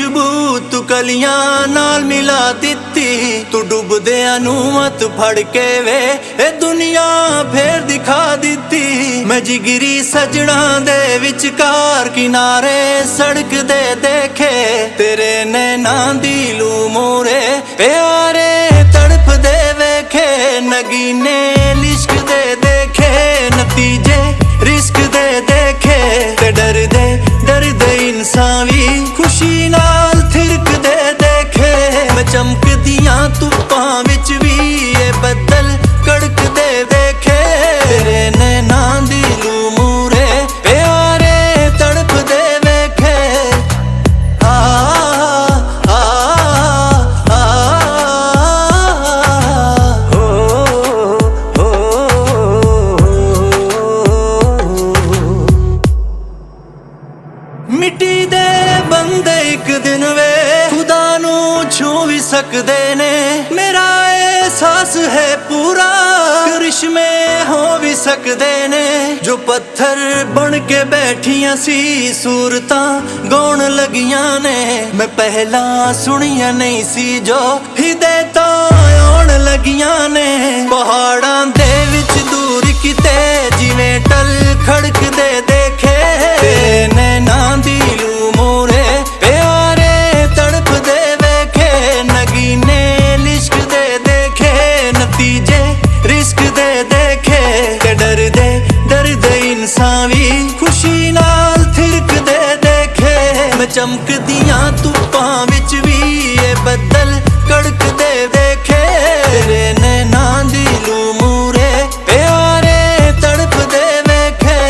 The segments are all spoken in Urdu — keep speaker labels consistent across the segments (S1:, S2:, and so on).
S1: ਖੁਸ਼ਬੂ ਤੂੰ ਕਲੀਆਂ ਨਾਲ ਮਿਲਾ ਦਿੱਤੀ, ਤੂੰ ਡੁੱਬਦਿਆਂ ਨੂੰ ਮਤ ਫੜ ਕੇ ਵੇ ਇਹ ਦੁਨੀਆ ਫੇਰ ਦਿਖਾ ਦਿੱਤੀ। ਮੈਂ ਜਿਗਰੀ ਸਜਣਾ ਦੇ ਵਿਚਕਾਰ ਕਿਨਾਰੇ ਸੜਕ ਦੇ ਦੇਖੇ, ਤੇਰੇ ਨੈਣਾਂ ਦੀ ਲੂ ਮੂਰੇ ਪਿਆਰੇ ਤੜਫਦੇ ਵੇਖੇ। ਨਗੀਨੇ ਲਿਸ਼ਕ ਦੇ ਦੇਖੇ, ਨਤੀਜੇ ਰਿਸਕ ਦੇ ਦੇਖੇ, ਤੇ ਡਰਦੇ ਡਰਦੇ ਇਨਸਾਨ ਵੀ ਖੁਸ਼ੀ ਨਾਲ ਥਿਰਕਦੇ ਦੇਖੇ। ਮੈਂ ਚਮਕਦੀਆਂ ਧੁੱਪਾਂ ਵਿੱਚ ਵੀ ਇਹ ਬੱਦਲ ਕੜਕਦੇ ਦੇਖੇ, ਤੇਰੇ ਨੈਣਾਂ ਦੀ ਲੂ ਮੂਰੇ ਪਿਆਰੇ ਤੜਫਦੇ ਵੇਖੇ। ਆ ਆ ਆ ਮਿੱਟੀ ਦੇ ਬੰਦੇ ਇੱਕ ਦਿਨ ਵੇ ਖੁਦਾ ਨੂੰ ਛੂ ਵੀ ਸਕਦੇ ਨੇ। ਮੇਰਾ ਅਹਿਸਾਸ ਹੈ ਪੂਰਾ ਕਰਿਸ਼ਮੇ ਹੋ ਵੀ ਸਕਦੇ ਨੇ। ਜੋ ਪੱਥਰ ਬਣ ਕੇ ਬੈਠੀਆਂ ਸੀ ਸੂਰਤਾਂ ਗਾਉਣ ਲੱਗੀਆਂ ਨੇ। ਮੈਂ ਪਹਿਲਾਂ ਸੁਣੀਆਂ ਨਹੀਂ ਸੀ ਜੋ ਹਿਦਾਇਤਾਂ ਆਉਣ ਲੱਗੀਆਂ ਨੇ। ਪਹਾੜਾਂ ਦੇ ਵਿੱਚ ਦੂਰ ਕਿਤੇ ਜਿਵੇਂ ਟਲ ਖੜਕਦੇ ਦੇਖੇ, ਤੇਰੇ ਨੈਣਾਂ ਦੀ ਲੂ ਮੂਰੇ ਪਿਆਰੇ ਤੜਫਦੇ ਵੇਖੇ। ਨਗੀਨੇ ਲਿਸ਼ਕਦੇ ਦੇਖੇ, ਨਤੀਜੇ ਰਿਸਕ ਦੇ ਦੇਖੇ, ਤੇ ਡਰਦੇ ਡਰਦੇ ਇਨਸਾਨ ਵੀ ਖੁਸ਼ੀ ਨਾਲ ਥਿਰਕਦੇ ਦੇਖੇ। ਮੈਂ ਚਮਕਦੀਆਂ ਧੁੱਪਾਂ ਵਿੱਚ ਵੀ ਇਹ ਬੱਦਲ ਕੜਕਦੇ ਦੇਖੇ, ਤੇਰੇ ਨੈਣਾਂ ਦੀ ਲੂ ਮੂਰੇ ਪਿਆਰੇ ਤੜਫਦੇ ਵੇਖੇ।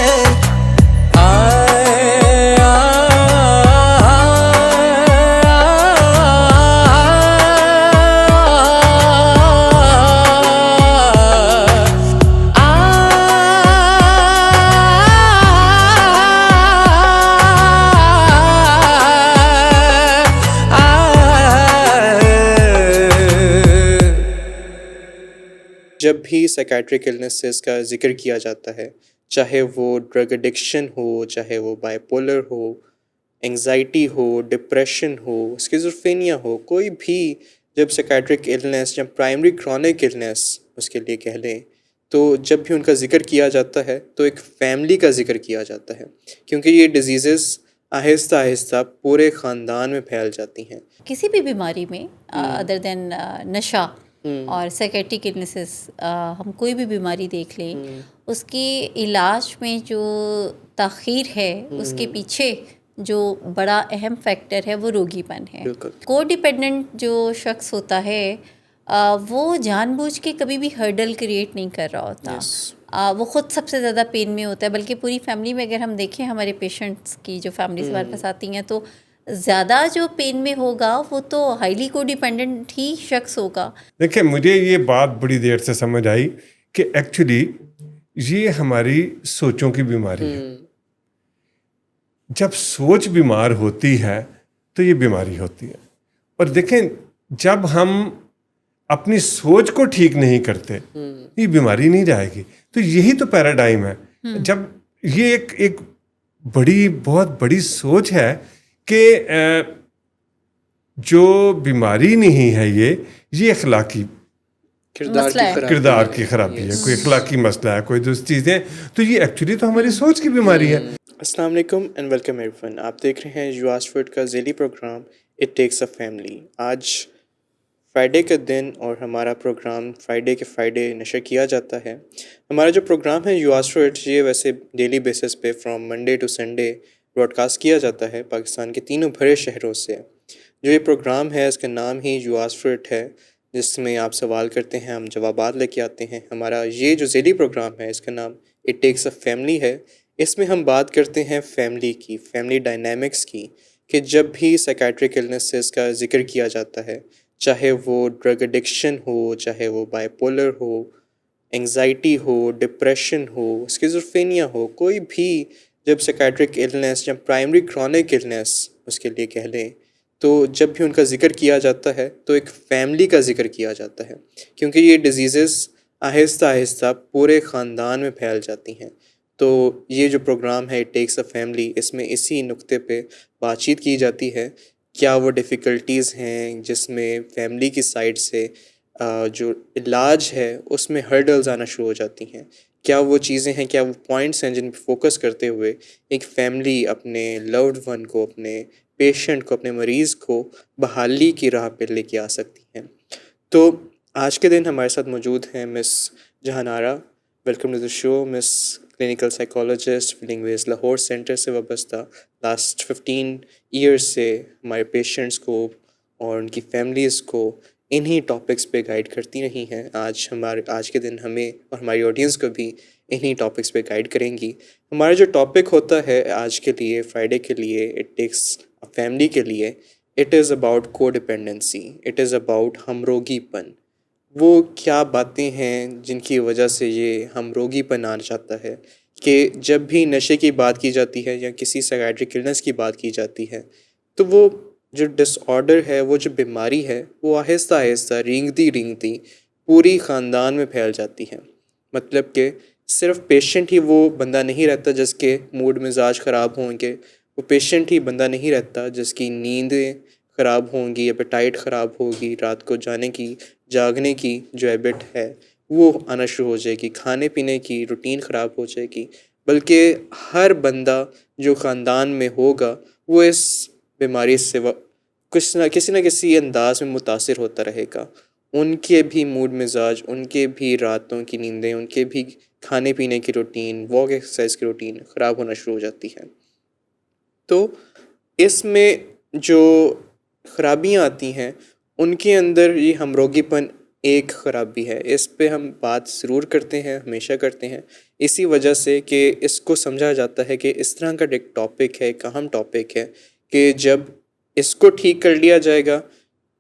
S2: جب بھی سائیکیٹرک النیسز کا ذکر کیا جاتا ہے، چاہے وہ ڈرگ ایڈکشن ہو، چاہے وہ بائی پولر ہو، انگزائٹی ہو، ڈپریشن ہو، اسکیزوفرینیا ہو، کوئی بھی جب سائیکیٹرک النیس یا پرائمری کرونک النیس اس کے لیے کہہ لیں، تو جب بھی ان کا ذکر کیا جاتا ہے تو ایک فیملی کا ذکر کیا جاتا ہے، کیونکہ یہ ڈیزیزز آہستہ آہستہ پورے خاندان میں پھیل جاتی ہیں۔
S3: کسی بھی بیماری میں ادر دین نشہ اور سائیکیٹرک النیسز، ہم کوئی بھی بیماری دیکھ لیں، اس کے علاج میں جو تاخیر ہے اس کے پیچھے جو بڑا اہم فیکٹر ہے وہ روگی پن ہے۔ کو ڈیپینڈنٹ جو شخص ہوتا ہے وہ جان بوجھ کے کبھی بھی ہرڈل کریٹ نہیں کر رہا ہوتا، وہ خود سب سے زیادہ پین میں ہوتا ہے، بلکہ پوری فیملی میں اگر ہم دیکھیں ہمارے پیشنٹس کی جو فیملیز ہمارے پاس آتی ہیں تو زیادہ جو پین میں ہوگا وہ تو ہائیلی کو ڈیپینڈنٹ ہی شخص ہوگا۔
S4: دیکھیں مجھے یہ بات بڑی دیر سے سمجھ آئی کہ ایکچولی یہ ہماری سوچوں کی بیماری ہے۔ جب سوچ بیمار ہوتی ہے تو یہ بیماری ہوتی ہے، اور دیکھیں جب ہم اپنی سوچ کو ٹھیک نہیں کرتے یہ بیماری نہیں جائے گی۔ تو یہی تو پیراڈائم ہے۔ جب یہ ایک بڑی بہت بڑی سوچ ہے کہ جو بیماری نہیں ہے یہ اخلاقی کردار کی خرابی ہے، کوئی اخلاقی مسئلہ ہے، کوئی دوسری چیزیں، تو یہ ایکچولی تو ہماری سوچ کی بیماری ہے۔
S2: السلام علیکم اینڈ ویلکم ایوری ون، آپ دیکھ رہے ہیں یو آسک فار اٹ کا ذیلی programme it takes a family. آج فرائیڈے کا دن اور ہمارا پروگرام فرائیڈے کے فرائیڈے نشر کیا جاتا ہے۔ ہمارا جو پروگرام ہے یو آسک فار اٹ، یہ ویسے ڈیلی بیسس پہ from Monday to Sunday broadcast کیا جاتا ہے پاکستان کے تینوں بڑے شہروں سے۔ جو یہ پروگرام ہے اس کا نام ہی یو آسک فار اٹ ہے، جس میں آپ سوال کرتے ہیں، ہم جوابات لے کے آتے ہیں۔ ہمارا یہ جو ذیلی پروگرام ہے اس کا نام اٹ ٹیکس اے فیملی ہے۔ اس میں ہم بات کرتے ہیں فیملی کی، فیملی ڈائنامکس کی، کہ جب بھی سائیکیٹرک النیسز کا ذکر کیا جاتا ہے، چاہے وہ ڈرگ ایڈکشن ہو، چاہے وہ بائی پولر ہو، انگزائٹی ہو، ڈپریشن ہو، اسکیزوفرینیا ہو، کوئی بھی جب سائیکیٹرک النیس یا پرائمری کرونک النیس اس کے لیے کہہ لیں، تو جب بھی ان کا ذکر کیا جاتا ہے تو ایک فیملی کا ذکر کیا جاتا ہے، کیونکہ یہ ڈیزیزز آہستہ آہستہ پورے خاندان میں پھیل جاتی ہیں۔ تو یہ جو پروگرام ہے اٹ ٹیکس اے فیملی، اس میں اسی نقطے پہ بات چیت کی جاتی ہے کیا وہ ڈیفیکلٹیز ہیں جس میں فیملی کی سائڈ سے جو علاج ہے اس میں ہرڈلز آنا شروع ہو جاتی ہیں. کیا وہ چیزیں ہیں, کیا وہ پوائنٹس ہیں جن پہ فوکس کرتے ہوئے ایک فیملی اپنے لوڈ ون کو, اپنے پیشنٹ کو, اپنے مریض کو بحالی کی راہ پہ لے کے آ سکتی ہیں. تو آج کے دن ہمارے ساتھ موجود ہیں Miss Jahan Ara. Welcome to the show Miss. Clinical psychologist feeling wise Lahore centre سے وابستہ, لاسٹ 15 ایئرس سے ہمارے پیشنٹس کو اور ان کی فیملیز کو انہی ٹاپکس پہ گائیڈ کرتی رہی ہیں. آج کے دن ہمیں اور ہماری آڈینس کو بھی انہی ٹاپکس پہ گائیڈ کریں گی. ہمارا جو ٹاپک ہوتا ہے آج کے لیے, فرائیڈے کے لیے, اٹ ٹیکس فیملی کے لیے, اٹ از اباؤٹ کو ڈپینڈنسی, اٹ از اباؤٹ ہمروگی پن. وہ کیا باتیں ہیں جن کی وجہ سے یہ ہمروگی پن آنا چاہتا ہے کہ جب بھی نشے کی بات کی جاتی ہے یا کسی سائیکیٹرک النس کی بات کی جاتی ہے تو وہ جو ڈس آرڈر ہے, وہ جو بیماری ہے, وہ آہستہ آہستہ رینگتی پوری خاندان میں پھیل جاتی ہے. مطلب کہ صرف پیشنٹ ہی وہ بندہ نہیں رہتا جس کے موڈ مزاج خراب ہوں گے, وہ پیشنٹ ہی بندہ نہیں رہتا جس کی نیندیں خراب ہوں گی, ایپیٹائٹ خراب ہوگی, رات کو جاگنے کی جو ہیبٹ ہے وہ آنا شروع ہو جائے گی, کھانے پینے کی روٹین خراب ہو جائے گی. بلکہ ہر بندہ جو خاندان میں ہوگا وہ اس بیماری سے کسی نہ کسی انداز میں متاثر ہوتا رہے گا. ان کے بھی موڈ مزاج, ان کے بھی راتوں کی نیندیں, ان کے بھی کھانے پینے کی روٹین, واک ایکسرسائز کی روٹین خراب ہونا شروع ہو جاتی ہے. تو اس میں جو خرابیاں آتی ہیں ان کے اندر یہ ہمروگی پن ایک خرابی ہے. اس پہ ہم بات ضرور کرتے ہیں, ہمیشہ کرتے ہیں, اسی وجہ سے کہ اس کو سمجھا جاتا ہے کہ اس طرح کا ایک ٹاپک ہے, ایک اہم ٹاپک ہے کہ جب اس کو ٹھیک کر لیا جائے گا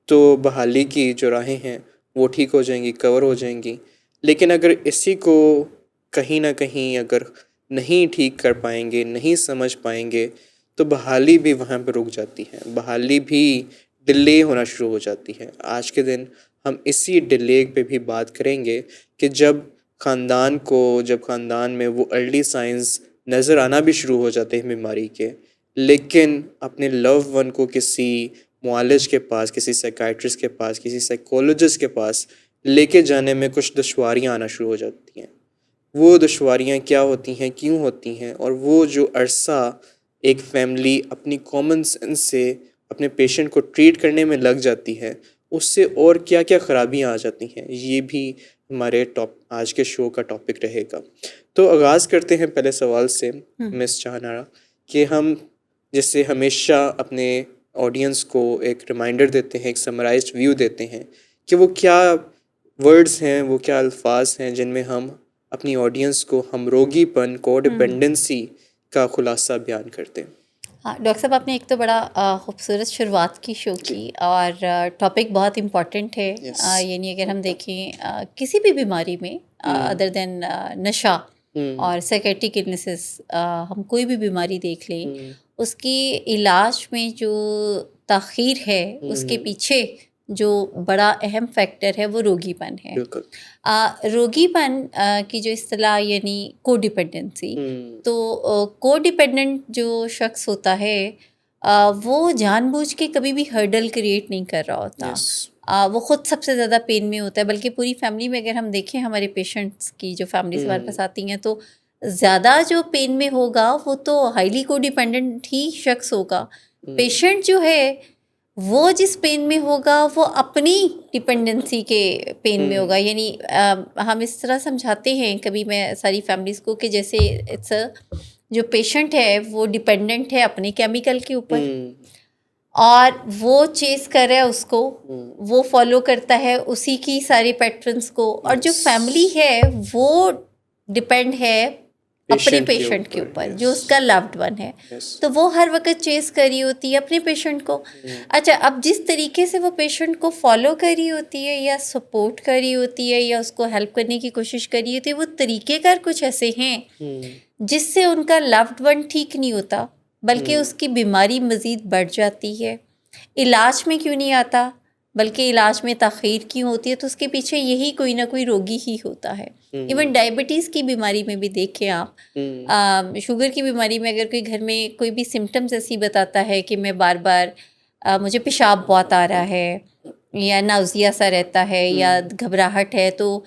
S2: تو بحالی کی جو راہیں ہیں وہ ٹھیک ہو جائیں گی, کور ہو جائیں گی. لیکن اگر اسی کو کہیں نہ کہیں اگر نہیں ٹھیک کر پائیں گے, نہیں سمجھ پائیں گے, تو بحالی بھی وہاں پہ رک جاتی ہے, بحالی بھی ڈیلے ہونا شروع ہو جاتی ہے. آج کے دن ہم اسی ڈیلے پہ بھی بات کریں گے کہ جب خاندان میں وہ ارلی سائنز نظر آنا بھی شروع ہو جاتے ہیں بیماری کے, لیکن اپنے لو ون کو کسی معالج کے پاس, کسی سائیکائٹرسٹ کے پاس, کسی سائیکولوجسٹ کے پاس لے کے جانے میں کچھ دشواریاں آنا شروع ہو جاتی ہیں. وہ دشواریاں کیا ہوتی ہیں, کیوں ہوتی ہیں, اور وہ جو عرصہ ایک فیملی اپنی کامن سینس سے اپنے پیشنٹ کو ٹریٹ کرنے میں لگ جاتی ہے, اس سے اور کیا کیا خرابیاں آ جاتی ہیں, یہ بھی ہمارے آج کے شو کا ٹاپک رہے گا. تو آغاز کرتے ہیں پہلے سوال سے مس جہان آرا, کہ ہم جیسے ہمیشہ اپنے آڈینس کو ایک ریمائنڈر دیتے ہیں, ایک سمرائزڈ ویو دیتے ہیں کہ وہ کیا ورڈز ہیں, وہ کیا الفاظ ہیں جن میں ہم اپنی آڈینس کو ہمروگی پن, کو ڈپینڈنسی کا خلاصہ بیان کرتے ہیں.
S3: ہاں ڈاکٹر صاحب, آپ نے ایک تو بڑا خوبصورت شروعات کی شو کی, اور ٹاپک بہت امپورٹنٹ ہے. یعنی اگر ہم دیکھیں کسی بھی بیماری میں ادر دین نشہ اور سائیکیٹرک النیسز, ہم کوئی بھی بیماری دیکھ لیں, اس کی علاج میں جو تاخیر ہے اس کے پیچھے جو بڑا اہم فیکٹر ہے وہ روگی پن ہے. روگی پن کی جو اصطلاح یعنی کو ڈیپینڈنسی, تو کو ڈیپینڈنٹ جو شخص ہوتا ہے وہ جان بوجھ کے کبھی بھی ہرڈل کریٹ نہیں کر رہا ہوتا. وہ خود سب سے زیادہ پین میں ہوتا ہے, بلکہ پوری فیملی میں اگر ہم دیکھیں ہمارے پیشنٹس کی جو فیملیز ہمارے پاس آتی ہیں تو زیادہ جو پین میں ہوگا وہ تو ہائیلی کو ڈیپینڈنٹ ہی شخص ہوگا. پیشنٹ جو ہے وہ جس پین میں ہوگا وہ اپنی ڈپینڈنسی کے پین میں ہوگا. یعنی ہم اس طرح سمجھاتے ہیں کبھی میں ساری فیملیز کو کہ جیسے جو پیشنٹ ہے وہ ڈپینڈنٹ ہے اپنے کیمیکل کے اوپر, اور وہ چیز کر رہا ہے اس کو, وہ فالو کرتا ہے اسی کی سارے پیٹرنس کو, اور جو فیملی ہے وہ ڈپینڈ ہے اپنے پیشنٹ کے اوپر جو اس کا لوڈ ون ہے. تو وہ ہر وقت چیز کر رہی ہوتی ہے اپنے پیشنٹ کو. اچھا, اب جس طریقے سے وہ پیشنٹ کو فالو کر رہی ہوتی ہے یا سپورٹ کر رہی ہوتی ہے یا اس کو ہیلپ کرنے کی کوشش کر رہی ہوتی ہے, وہ طریقے کار کچھ ایسے ہیں جس سے ان کا لوڈ ون ٹھیک نہیں ہوتا, بلکہ اس کی بیماری مزید بڑھ جاتی ہے. علاج میں کیوں نہیں آتا, بلکہ علاج میں تاخیر کیوں ہوتی ہے, تو اس کے پیچھے یہی کوئی نہ کوئی روگی ہی ہوتا ہے. ایون ڈائبٹیز کی بیماری میں بھی دیکھیں آپ, شوگر کی بیماری میں اگر کوئی گھر میں کوئی بھی سمٹمز ایسی بتاتا ہے کہ میں بار بار مجھے پیشاب بہت آ رہا ہے یا ناؤزیا سا رہتا ہے یا گھبراہٹ ہے، تو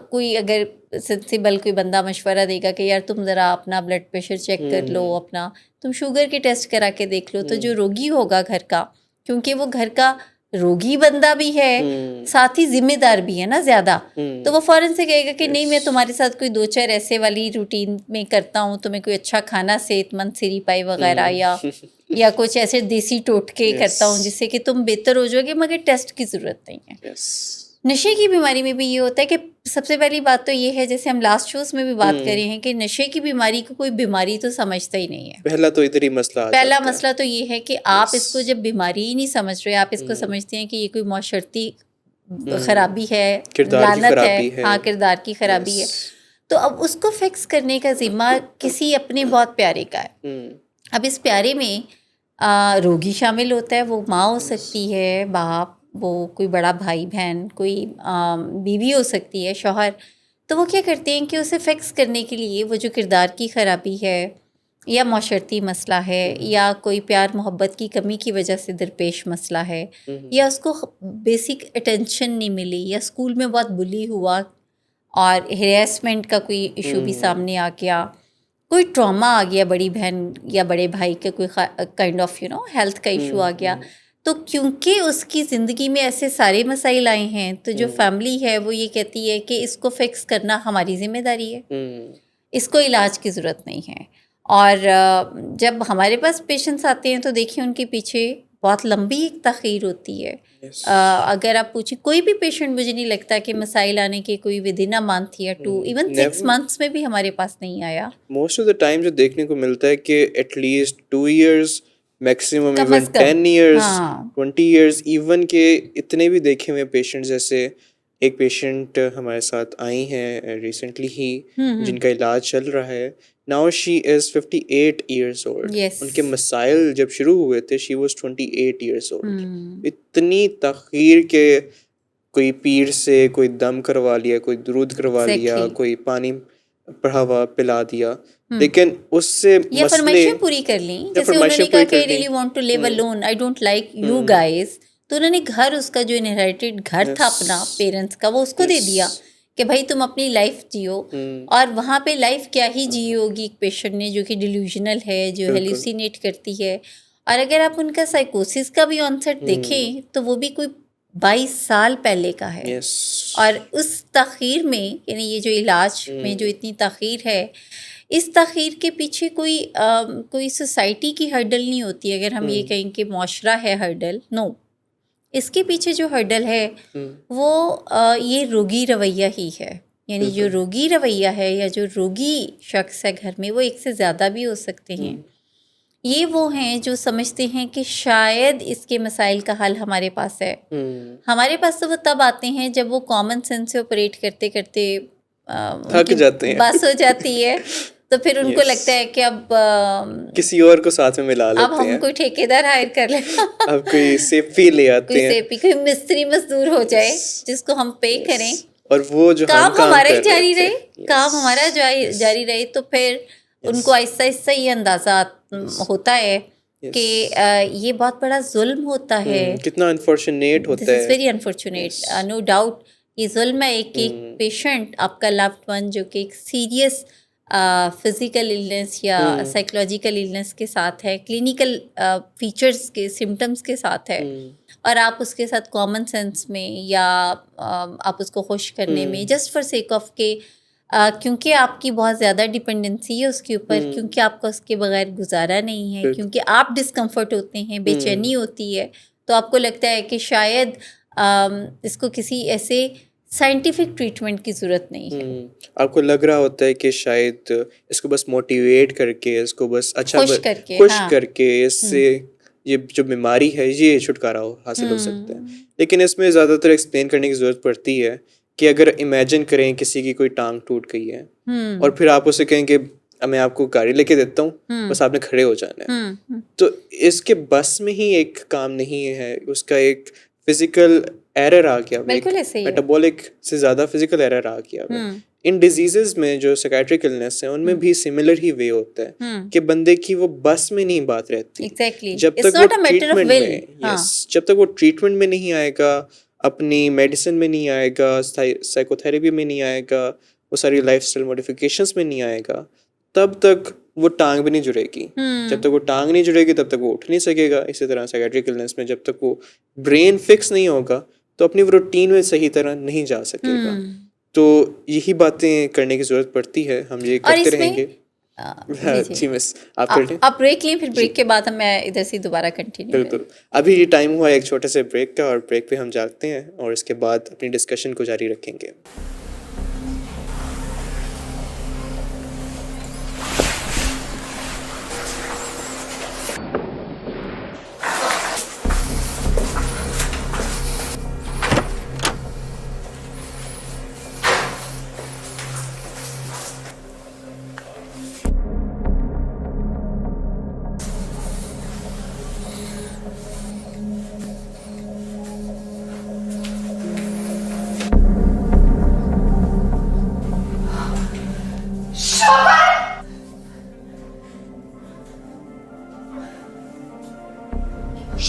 S3: کوئی اگر سنسیبل کوئی بندہ مشورہ دے گا کہ یار تم ذرا اپنا بلڈ پریشر چیک کر لو، اپنا تم شوگر کے ٹیسٹ کرا کے دیکھ لو، تو جو روگی ہوگا گھر کا، کیونکہ وہ گھر کا روگی بندہ بھی ہے ساتھ ہی ذمہ دار بھی ہے نا زیادہ، تو وہ فوراً سے کہے گا کہ نہیں میں تمہارے ساتھ کوئی 2-4 ایسے والی روٹین میں کرتا ہوں، تمہیں کوئی اچھا کھانا صحت مند سری پائی وغیرہ یا کچھ ایسے دیسی ٹوٹکے کرتا ہوں جس سے کہ تم بہتر ہو جاؤ گے، مگر ٹیسٹ کی ضرورت نہیں ہے۔ نشے کی بیماری میں بھی یہ ہوتا ہے کہ سب سے پہلی بات تو یہ ہے، جیسے ہم لاسٹ شوز میں بھی بات کر رہے ہیں، کہ نشے کی بیماری کو کوئی بیماری تو سمجھتا ہی نہیں ہے۔
S2: پہلا تو ادھر ہی مسئلہ
S3: پہلا مسئلہ تو یہ ہے کہ آپ اس کو جب بیماری ہی نہیں سمجھ رہے، آپ اس کو سمجھتے ہیں کہ یہ کوئی معاشرتی خرابی ہے، لعنت ہے، ہاں کردار کی خرابی ہے، تو اب اس کو فکس کرنے کا ذمہ کسی اپنے بہت پیارے کا ہے۔ اب اس پیارے میں روگی شامل ہوتا ہے، وہ ماں ہو سکتی ہے، باپ، وہ کوئی بڑا بھائی بہن، کوئی بیوی ہو سکتی ہے، شوہر، تو وہ کیا کرتے ہیں کہ اسے فکس کرنے کے لیے وہ جو کردار کی خرابی ہے یا معاشرتی مسئلہ ہے یا کوئی پیار محبت کی کمی کی وجہ سے درپیش مسئلہ ہے یا اس کو بیسک اٹینشن نہیں ملی یا اسکول میں بہت بلی ہوا اور ہریسمنٹ کا کوئی ایشو بھی سامنے آ گیا، کوئی ٹراما آ گیا بڑی بہن یا بڑے بھائی کا کوئی کائنڈ آف ہیلتھ کا ایشو آ گیا، تو کیونکہ اس کی زندگی میں ایسے سارے مسائل آئے ہیں، تو جو فیملی ہے وہ یہ کہتی ہے کہ اس کو فکس کرنا ہماری ذمہ داری ہے، اس کو علاج کی ضرورت نہیں ہے۔ اور جب ہمارے پاس پیشنٹس آتے ہیں تو دیکھیں ان کے پیچھے بہت لمبی ایک تاخیر ہوتی ہے۔ اگر آپ پوچھیں کوئی بھی پیشنٹ، مجھے نہیں لگتا کہ مسائل آنے کے کوئی ودن اے منتھ یا 2 ایون 6 months میں بھی ہمارے پاس نہیں آیا۔
S2: موسٹ آف دا ٹائم جو دیکھنے کو ملتا ہے کہ at least 2 years maximum even 10 years 20 years even کہ اتنے بھی دیکھے ہوئے پیشنٹ، جیسے ایک پیشنٹ ہمارے ساتھ آئی ہیں ریسنٹلی ہی جن کا علاج چل رہا ہے، now she is 58 years old۔ ان کے مسائل جب شروع ہوئے تھے شی واز 28 years old۔ اتنی تاخیر کے کوئی پیر سے کوئی دم کروا لیا، کوئی درود کروا لیا، کوئی پانی پڑھا ہوا پلا دیا، لیکن اس سے
S3: یہ فرمائشیں پوری کر لیں، جیسے انہوں نے کہا کہ I really want to live alone, I don't like you guys، تو انہوں نے گھر، اس کا جو انہیریٹڈ گھر تھا اپنا پیرنٹس کا، وہ اس کو دے دیا کہ بھائی تم اپنی لائف جیو۔ اور وہاں پہ لائف کیا ہی جی ہوگی ایک پیشنٹ نے جو کہ ڈیلیوژنل ہے، جو ہیلوسینیٹ کرتی ہے۔ اور اگر آپ ان کا سائیکوسس کا بھی آن سیٹ دیکھیں تو وہ بھی کوئی 22 سال پہلے کا ہے۔ اور اس تاخیر میں، یعنی یہ جو علاج میں جو اتنی تاخیر ہے، اس تاخیر کے پیچھے کوئی سوسائٹی کی ہرڈل نہیں ہوتی۔ اگر ہم یہ کہیں کہ معاشرہ ہے ہرڈل، نو، اس کے پیچھے جو ہرڈل ہے وہ یہ روگی رویہ ہی ہے۔ یعنی جو روگی رویہ ہے یا جو روگی شخص ہے گھر میں، وہ ایک سے زیادہ بھی ہو سکتے ہیں۔ یہ وہ ہیں جو سمجھتے ہیں کہ شاید اس کے مسائل کا حل ہمارے پاس ہے۔ ہمارے پاس تو وہ تب آتے ہیں جب وہ کامن سینس سے آپریٹ کرتے کرتے
S2: تھک جاتے ہیں،
S3: بس ہو جاتی ہے، تو پھر ان کو لگتا ہے کہ اب
S2: کسی اور کو ساتھ میں ملا لیتے ہیں،
S3: اب ہم کوئی ٹھیکیدار ہائر کر لیں،
S2: اب کوئی سیپی لے آتے ہیں،
S3: کوئی مستری مزدور ہو جائے جس کو ہم پے کریں،
S2: اور وہ جو
S3: کام ہمارا ہی جاری رہے، کام ہمارا جاری رہے۔ تو پھر ان کو آہستہ آہستہ یہ اندازہ ہوتا ہے کہ یہ بہت بڑا ظلم ہوتا ہے،
S2: کتنا انفارچونیٹ ہوتا ہے،
S3: this is very unfortunate, no doubt یہ ظلم ہے۔ ایک پیشنٹ آپ کا لوڈ ون جو کہ ایک سیریس فزیکل النس یا سائیکولوجیکل النس کے ساتھ ہے، کلینکل فیچرز کے سمٹمس کے ساتھ ہے، اور آپ اس کے ساتھ کامن سینس میں یا آپ اس کو خوش کرنے میں جسٹ فار سیک آف کہ کیونکہ آپ کی بہت زیادہ ڈپینڈنسی ہے اس کے اوپر، کیونکہ آپ کا اس کے بغیر گزارا نہیں ہے، کیونکہ آپ ڈسکمفرٹ ہوتے ہیں، بے چینی ہوتی ہے، تو آپ کو لگتا ہے کہ شاید اس کو کسی ایسے سائنٹیفک ٹریٹمنٹ کی ضرورت نہیں ہے۔
S2: آپ کو لگ رہا ہوتا ہے کہ شاید اس کو بس موٹیویٹ کر کے، اس کو بس اچھا خوش کر کے اس سے یہ جو بیماری ہے یہ چھٹکارا حاصل ہو سکتا ہے۔ لیکن اس میں زیادہ تر ایکسپلین کرنے کی ضرورت پڑتی ہے کہ اگر امیجن کریں کسی کی کوئی ٹانگ ٹوٹ گئی ہے اور پھر آپ اسے کہیں کہ میں آپ کو گاڑی لے کے دیتا ہوں، بس آپ نے کھڑے ہو جانا ہے، تو اس کے بس میں ہی ایک کام نہیں ہے، اس کا ایک فزیکل ایرر آ گیا، میٹابولک سے زیادہ فزیکل ایرر آ گیا، ان ڈیزیزز میں جو سائکیٹرک النس ہیں ان میں بھی سملر ہی وے ہوتا ہے کہ بندے کی وہ بس میں نہیں بات رہتی. جب تک وہ ٹریٹمنٹ میں جب تک وہ ٹریٹمنٹ میں نہیں آئے گا, اپنی میڈیسن میں نہیں آئے گا, سائیکو تھراپی میں نہیں آئے گا, وہ ساری لائف اسٹائل موڈیفیکیشنس میں نہیں آئے گا, تب تک وہ ٹانگ بھی نہیں جڑے گی. جب تک وہ ٹانگ نہیں جڑے گی تب تک وہ اٹھ نہیں سکے گا. اسی طرح سائیکیٹرک النس میں جب تک وہ برین فکس نہیں ہوگا تو اپنی وہ روٹین میں صحیح طرح نہیں جا سکے گا. تو یہی باتیں کرنے کی ضرورت پڑتی ہے, ہم یہ کرتے رہیں گے. جی مس آپ
S3: بریک لیں, پھر بریک کے بعد میں ادھر سے دوبارہ کنٹینیو.
S2: بالکل, ابھی یہ ٹائم ہوا ایک چھوٹے سے بریک کا, اور بریک پہ ہم جاتے ہیں اور اس کے بعد اپنی ڈسکشن کو جاری رکھیں گے.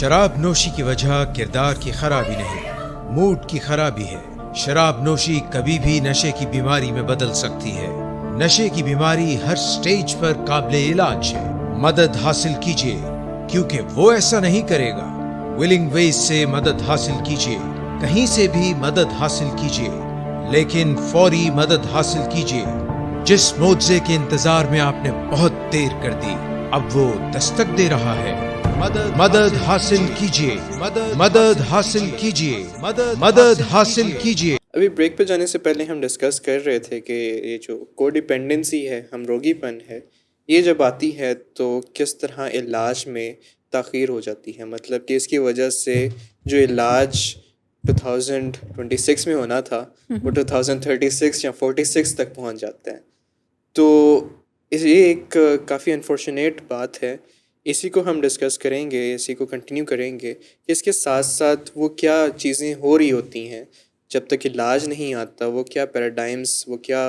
S5: شراب نوشی کی وجہ کردار کی خرابی نہیں, موڈ کی خرابی ہے. شراب نوشی کبھی بھی نشے کی بیماری میں بدل سکتی ہے. نشے کی بیماری ہر سٹیج پر قابل علاج ہے. مدد حاصل کیجیے کیونکہ وہ ایسا نہیں کرے گا. ولنگ ویز سے مدد حاصل کیجیے, کہیں سے بھی مدد حاصل کیجیے, لیکن فوری مدد حاصل کیجیے. جس معجزے کے انتظار میں آپ نے بہت دیر کر دی, اب وہ دستک دے رہا ہے. مدد حاصل کیجیے, مدد حاصل کیجیے, مدد حاصل کیجیے.
S2: ابھی بریک پہ جانے سے پہلے ہم ڈسکس کر رہے تھے کہ یہ جو کو ڈیپینڈنسی ہے, ہم روگی پن ہے, یہ جب آتی ہے تو کس طرح علاج میں تاخیر ہو جاتی ہے. مطلب کہ اس کی وجہ سے جو علاج 2026 میں ہونا تھا وہ 2036 یا 46 تک پہنچ جاتا ہے. تو یہ ایک کافی انفارچونیٹ بات ہے. اسی کو ہم ڈسکس کریں گے, اسی کو کنٹینیو کریں گے کہ اس کے ساتھ ساتھ وہ کیا چیزیں ہو رہی ہوتی ہیں جب تک علاج نہیں آتا, وہ کیا پیراڈائمس, وہ کیا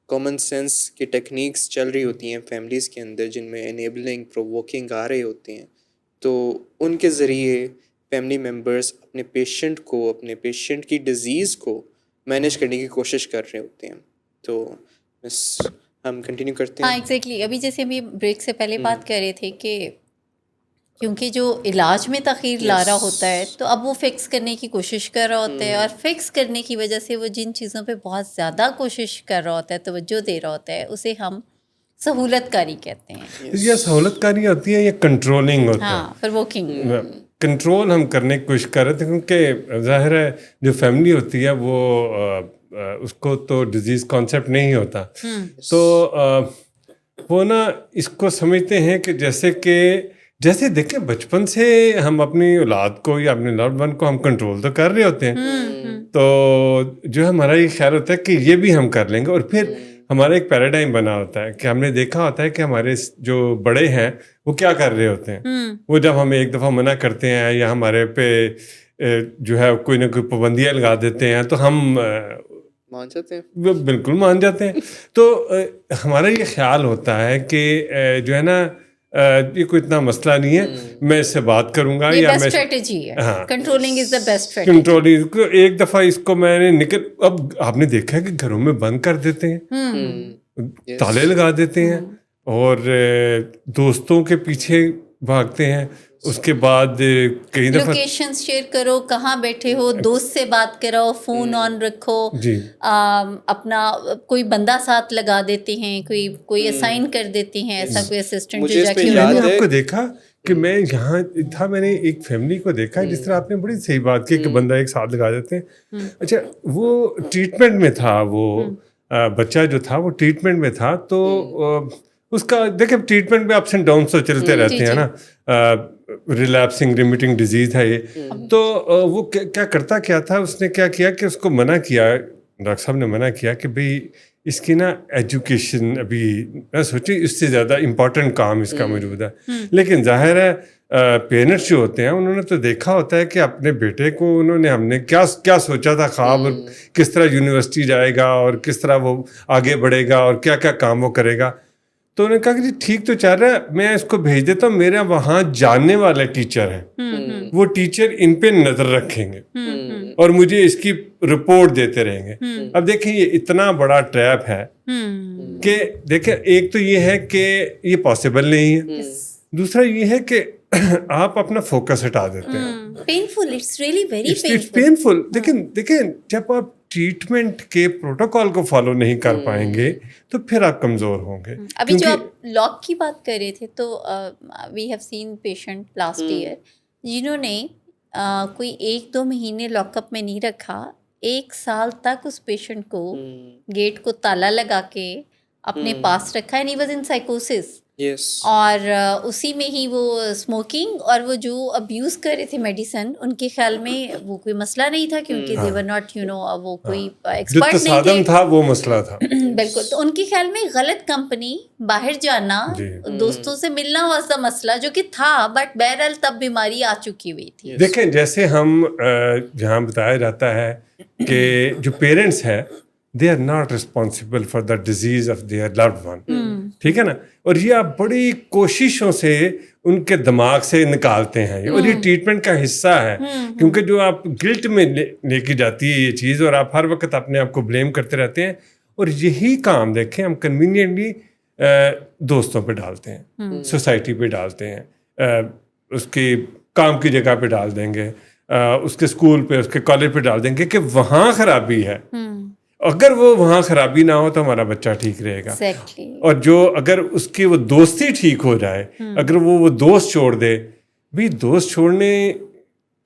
S2: کامن سینس کی ٹیکنیکس چل رہی ہوتی ہیں فیملیز کے اندر جن میں انیبلنگ پرووکنگ آ رہے ہوتے ہیں. تو ان کے ذریعے فیملی ممبرس اپنے پیشنٹ کی ڈیزیز کو مینیج کرنے کی کوشش کر رہے ہوتے ہیں. تو ہم کنٹینیو کرتے ہیں.
S3: ہاں ایگزیکٹلی, ابھی جیسے ہم بریک سے پہلے بات کر رہے تھے کہ کیونکہ جو علاج میں تاخیر لا رہا ہوتا ہے تو اب وہ فکس کرنے کی کوشش کر رہا ہوتا ہے, اور فکس کرنے کی وجہ سے وہ جن چیزوں پہ بہت زیادہ کوشش کر رہا ہوتا ہے, توجہ دے رہا ہوتا ہے, اسے ہم سہولت کاری کہتے ہیں.
S4: یہ سہولت کاری ہوتی ہے یا کنٹرولنگ ہوتا ہے؟
S3: ہاں, پرووکنگ.
S4: کنٹرول ہم کرنے کی کوشش کر رہے تھے کیونکہ ظاہر ہے جو فیملی ہوتی ہے وہ اس کو تو ڈیزیز کانسیپٹ نہیں ہوتا, تو وہ نا اس کو سمجھتے ہیں کہ جیسے دیکھیں بچپن سے ہم اپنی اولاد کو یا اپنے لوڈ ون کو ہم کنٹرول تو کر رہے ہوتے ہیں, تو جو ہمارا یہ خیال ہوتا ہے کہ یہ بھی ہم کر لیں گے. اور پھر ہمارا ایک پیراڈائم بنا ہوتا ہے کہ ہم نے دیکھا ہوتا ہے کہ ہمارے جو بڑے ہیں وہ کیا کر رہے ہوتے ہیں. وہ جب ہمیں ایک دفعہ منع کرتے ہیں یا ہمارے پہ جو ہے کوئی نہ کوئی پابندیاں لگا دیتے ہیں تو ہم
S2: مان جاتے ہیں,
S4: وہ بالکل مان جاتے ہیں. تو ہمارا یہ خیال ہوتا ہے کہ جو ہے نا یہ کوئی اتنا مسئلہ نہیں ہے, میں اس سے بات کروں گا, یا میں
S3: controlling is the best
S4: controlling. ایک دفعہ اس کو میں نے اب آپ نے دیکھا ہے کہ گھروں میں بند کر دیتے ہیں, تالے لگا دیتے ہیں, اور دوستوں کے پیچھے بھاگتے ہیں. اس کے بعد کئی دفعہ
S3: لوکیشن شیئر کرو, کہاں بیٹھے ہو, دوست سے بات کراؤ, فون آن رکھو, اپنا کوئی بندہ ساتھ لگا دیتے ہیں, کوئی اسائن کر دیتے ہیں, ایسا کوئی اسسٹنٹ جو جا کے.
S4: میں نے آپ کو دیکھا کہ میں یہاں تھا, میں نے ایک فیملی کو دیکھا جس طرح آپ نے بڑی صحیح بات کی کہ بندہ ایک ساتھ لگا دیتے ہیں. اچھا وہ ٹریٹمنٹ میں تھا, وہ بچہ جو تھا وہ ٹریٹمنٹ میں تھا, تو اس کا دیکھیں ٹریٹمنٹ میں اپس اینڈ ڈاؤنس تو چلتے رہتے ہیں نا, ریلیپسنگ ریمیٹنگ ڈیزیز ہے یہ. تو وہ کیا کرتا کیا تھا, اس نے کیا کیا کہ اس کو منع کیا, ڈاکٹر صاحب نے منع کیا کہ بھئی اس کی نا ایجوکیشن ابھی میں سوچی اس سے زیادہ امپورٹنٹ کام اس کا موجود ہے. لیکن ظاہر ہے پیرنٹس جو ہوتے ہیں انہوں نے تو دیکھا ہوتا ہے کہ اپنے بیٹے کو ہم نے کیا سوچا تھا خواب، اور کس طرح یونیورسٹی جائے گا اور کس طرح وہ آگے بڑھے گا اور کیا کیا کام وہ کرے گا. تو انہوں نے کہا کہ جی ٹھیک تو چل رہا ہے، میں اس کو بھیج دیتا ہوں، میرا وہاں جاننے والے ٹیچر ہیں، وہ ٹیچر ان پہ نظر رکھیں گے اور مجھے اس کی رپورٹ دیتے رہیں گے. اب دیکھیں یہ اتنا بڑا ٹریپ ہے کہ دیکھیں، ایک تو یہ ہے کہ یہ پاسبل نہیں ہے، دوسرا یہ ہے کہ آپ اپنا فوکس ہٹا دیتے ہیں.
S3: Painful, it's really very
S4: it's painful. دیکھیں جب آپ ٹریٹمنٹ کے پروٹوکول کو فالو نہیں کر پائیں گے تو پھر آپ کمزور ہوں گے.
S3: ابھی جو آپ لاک کی بات کر رہے تھے تو we have seen patient last year جنہوں نے کوئی 1-2 مہینے لاک اپ میں نہیں رکھا، 1 سال تک اس پیشنٹ کو گیٹ کو تالا لگا کے اپنے پاس رکھا، اینڈ ہی واز ان سائیکوسس. اور اسی میں ہی وہ اسموکنگ اور وہ جو ابیوز کر رہے تھے میڈیسن، ان کے خیال میں وہ کوئی مسئلہ نہیں تھا کیونکہ they were not وہ کوئی ایکسپرٹ نہیں تھے،
S4: تھا وہ مسئلہ تھا.
S3: بالکل. تو ان کے خیال میں غلط کمپنی، باہر جانا، دوستوں سے ملنا واز دا مسئلہ، جو کہ تھا، بٹ بہرحال تب بیماری آ چکی ہوئی تھی.
S4: دیکھیں جیسے ہم جہاں بتایا جاتا ہے کہ جو پیرنٹس ہیں they are not responsible for the disease of their loved one. ٹھیک ہے نا، اور یہ آپ بڑی کوششوں سے ان کے دماغ سے نکالتے ہیں، اور یہ ٹریٹمنٹ کا حصہ ہے، کیونکہ جو آپ گلٹ میں لے کے جاتی ہے یہ چیز، اور آپ ہر وقت اپنے آپ کو بلیم کرتے رہتے ہیں. اور یہی کام دیکھیں ہم کنوینئنٹلی دوستوں پہ ڈالتے ہیں، سوسائٹی پہ ڈالتے ہیں، اس کے کام کی جگہ پہ ڈال دیں گے، اس کے اسکول پہ، اس کے کالج پہ ڈال دیں گے کہ وہاں خرابی ہے. اگر وہ وہاں خرابی نہ ہو تو ہمارا بچہ ٹھیک رہے گا. اور جو اگر اس کی وہ دوستی ٹھیک ہو جائے، اگر وہ دوست چھوڑ دے، بھی دوست چھوڑنے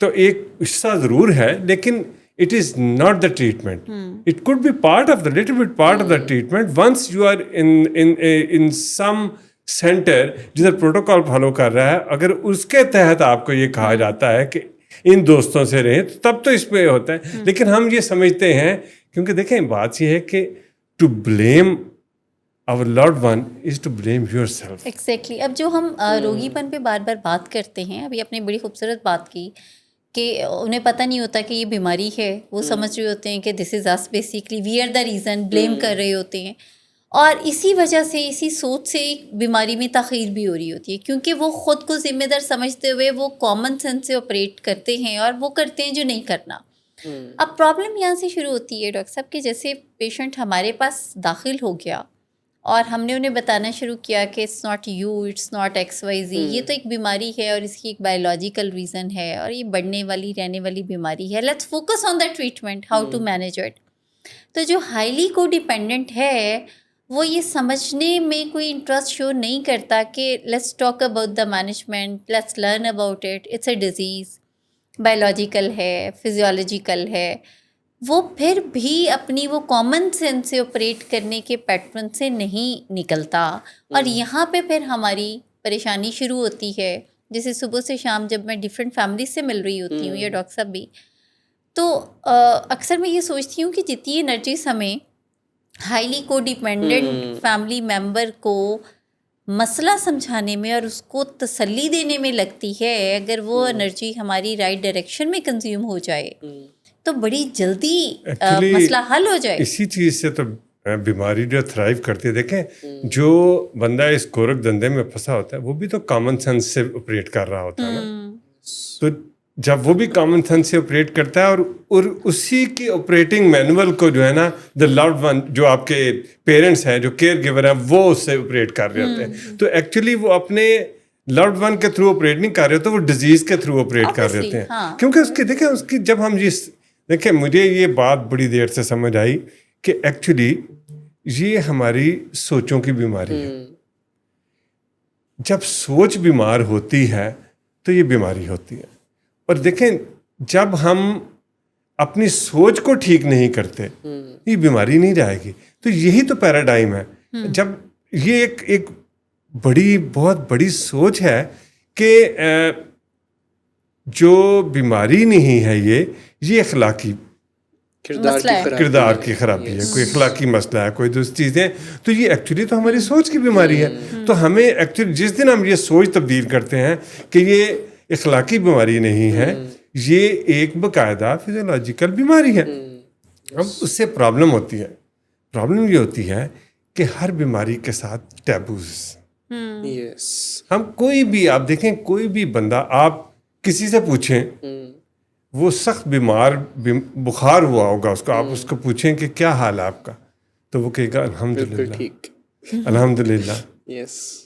S4: تو ایک حصہ ضرور ہے، لیکن it is not the treatment. It could be part of the little bit part of the treatment. Once you are in some center جدھر پروٹوکول فالو کر رہا ہے، اگر اس کے تحت آپ کو یہ کہا جاتا ہے کہ ان دوستوں سے رہیں، تب تو اس پہ ہوتا ہے. لیکن ہم یہ سمجھتے ہیں، کیونکہ دیکھیں بات یہ ہے کہ to blame our loved one is to blame yourself.
S3: Exactly. اب جو ہم روگی پن پہ بار بار بات کرتے ہیں، ابھی آپ نے بڑی خوبصورت بات کی کہ انہیں پتہ نہیں ہوتا کہ یہ بیماری ہے، وہ سمجھ رہے ہوتے ہیں کہ this is us, basically we are the reason, blame کر رہے ہوتے ہیں. اور اسی وجہ سے، اسی سوچ سے بیماری میں تاخیر بھی ہو رہی ہوتی ہے، کیونکہ وہ خود کو ذمہ دار سمجھتے ہوئے وہ کامن سینس سے آپریٹ کرتے ہیں اور وہ کرتے ہیں جو نہیں کرنا. اب پرابلم یہاں سے شروع ہوتی ہے ڈاکٹر صاحب کہ جیسے پیشنٹ ہمارے پاس داخل ہو گیا اور ہم نے انہیں بتانا شروع کیا کہ it's not you, it's not XYZ، یہ تو ایک بیماری ہے اور اس کی ایک بایولوجیکل ریزن ہے اور یہ بڑھنے والی رہنے والی بیماری ہے، let's focus on the treatment, how to manage it. تو جو ہائیلی کو ڈیپینڈنٹ ہے وہ یہ سمجھنے میں کوئی انٹرسٹ شو نہیں کرتا کہ let's talk about the management, let's learn about it, it's a disease, biological ہے، فزیولوجیکل ہے. وہ پھر بھی اپنی وہ کامن سینس سے آپریٹ کرنے کے پیٹرن سے نہیں نکلتا، اور یہاں پہ پھر ہماری پریشانی شروع ہوتی ہے. جیسے صبح سے شام جب میں ڈفرینٹ فیملیز سے مل رہی ہوتی ہوں، یا ڈاکٹر صاحب بھی، تو اکثر میں یہ سوچتی ہوں کہ جتنی انرجیز ہمیں ہائیلی کو ڈیپینڈنٹ فیملی ممبر کو مسئلہ سمجھانے میں اور اس کو تسلی دینے میں لگتی ہے، اگر وہ انرجی ہماری رائٹ ڈائریکشن میں کنزیوم ہو جائے تو بڑی جلدی مسئلہ حل ہو جائے.
S4: اسی چیز سے تو بیماری جو تھرائیو کرتی ہے. دیکھیں جو بندہ اس گورکھ دندے میں پھنسا ہوتا ہے وہ بھی تو کامن سینس سے آپریٹ کر رہا ہوتا ہے نا. تو جب وہ بھی کامن سینس سے آپریٹ کرتا ہے اور اسی کی آپریٹنگ مینول کو جو ہے نا دا لوڈ ون، جو آپ کے پیرنٹس ہیں، جو کیئر گیور ہیں، وہ اس سے آپریٹ کر رہے ہوتے ہیں، تو ایکچولی وہ اپنے لوڈ ون کے تھرو آپریٹ نہیں کر رہے ہوتے، وہ ڈیزیز کے تھرو آپریٹ کر رہے ہوتے ہیں. کیونکہ اس کی دیکھیں، اس کی جب ہم دیکھیں، مجھے یہ بات بڑی دیر سے سمجھ آئی کہ ایکچولی یہ ہماری سوچوں کی بیماری ہے. جب سوچ بیمار ہوتی ہے تو یہ بیماری ہوتی ہے. اور دیکھیں جب ہم اپنی سوچ کو ٹھیک نہیں کرتے یہ بیماری نہیں جائے گی. تو یہی تو پیراڈائم ہے. جب یہ ایک بہت بڑی سوچ ہے کہ جو بیماری نہیں ہے یہ اخلاقی
S3: مسئلہ ہے.
S4: کردار کی خرابی ہے, کوئی اخلاقی مسئلہ ہے, کوئی دوسری چیزیں, تو یہ ایکچولی تو ہماری سوچ کی بیماری ہے. تو ہمیں ایکچولی جس دن ہم یہ سوچ تبدیل کرتے ہیں کہ یہ اخلاقی بیماری نہیں ہے, یہ ایک باقاعدہ فزیولوجیکل بیماری ہے, اب اس سے پرابلم ہوتی ہے. پرابلم یہ ہوتی ہے کہ ہر بیماری کے ساتھ ٹیبوز. ہم کوئی بھی, آپ دیکھیں کوئی بھی بندہ, آپ کسی سے پوچھیں, وہ سخت بیمار, بخار ہوا ہوگا اس کو, آپ اس کو پوچھیں کہ کیا حال ہے آپ کا, تو وہ کہے گا الحمدللہ الحمدللہ.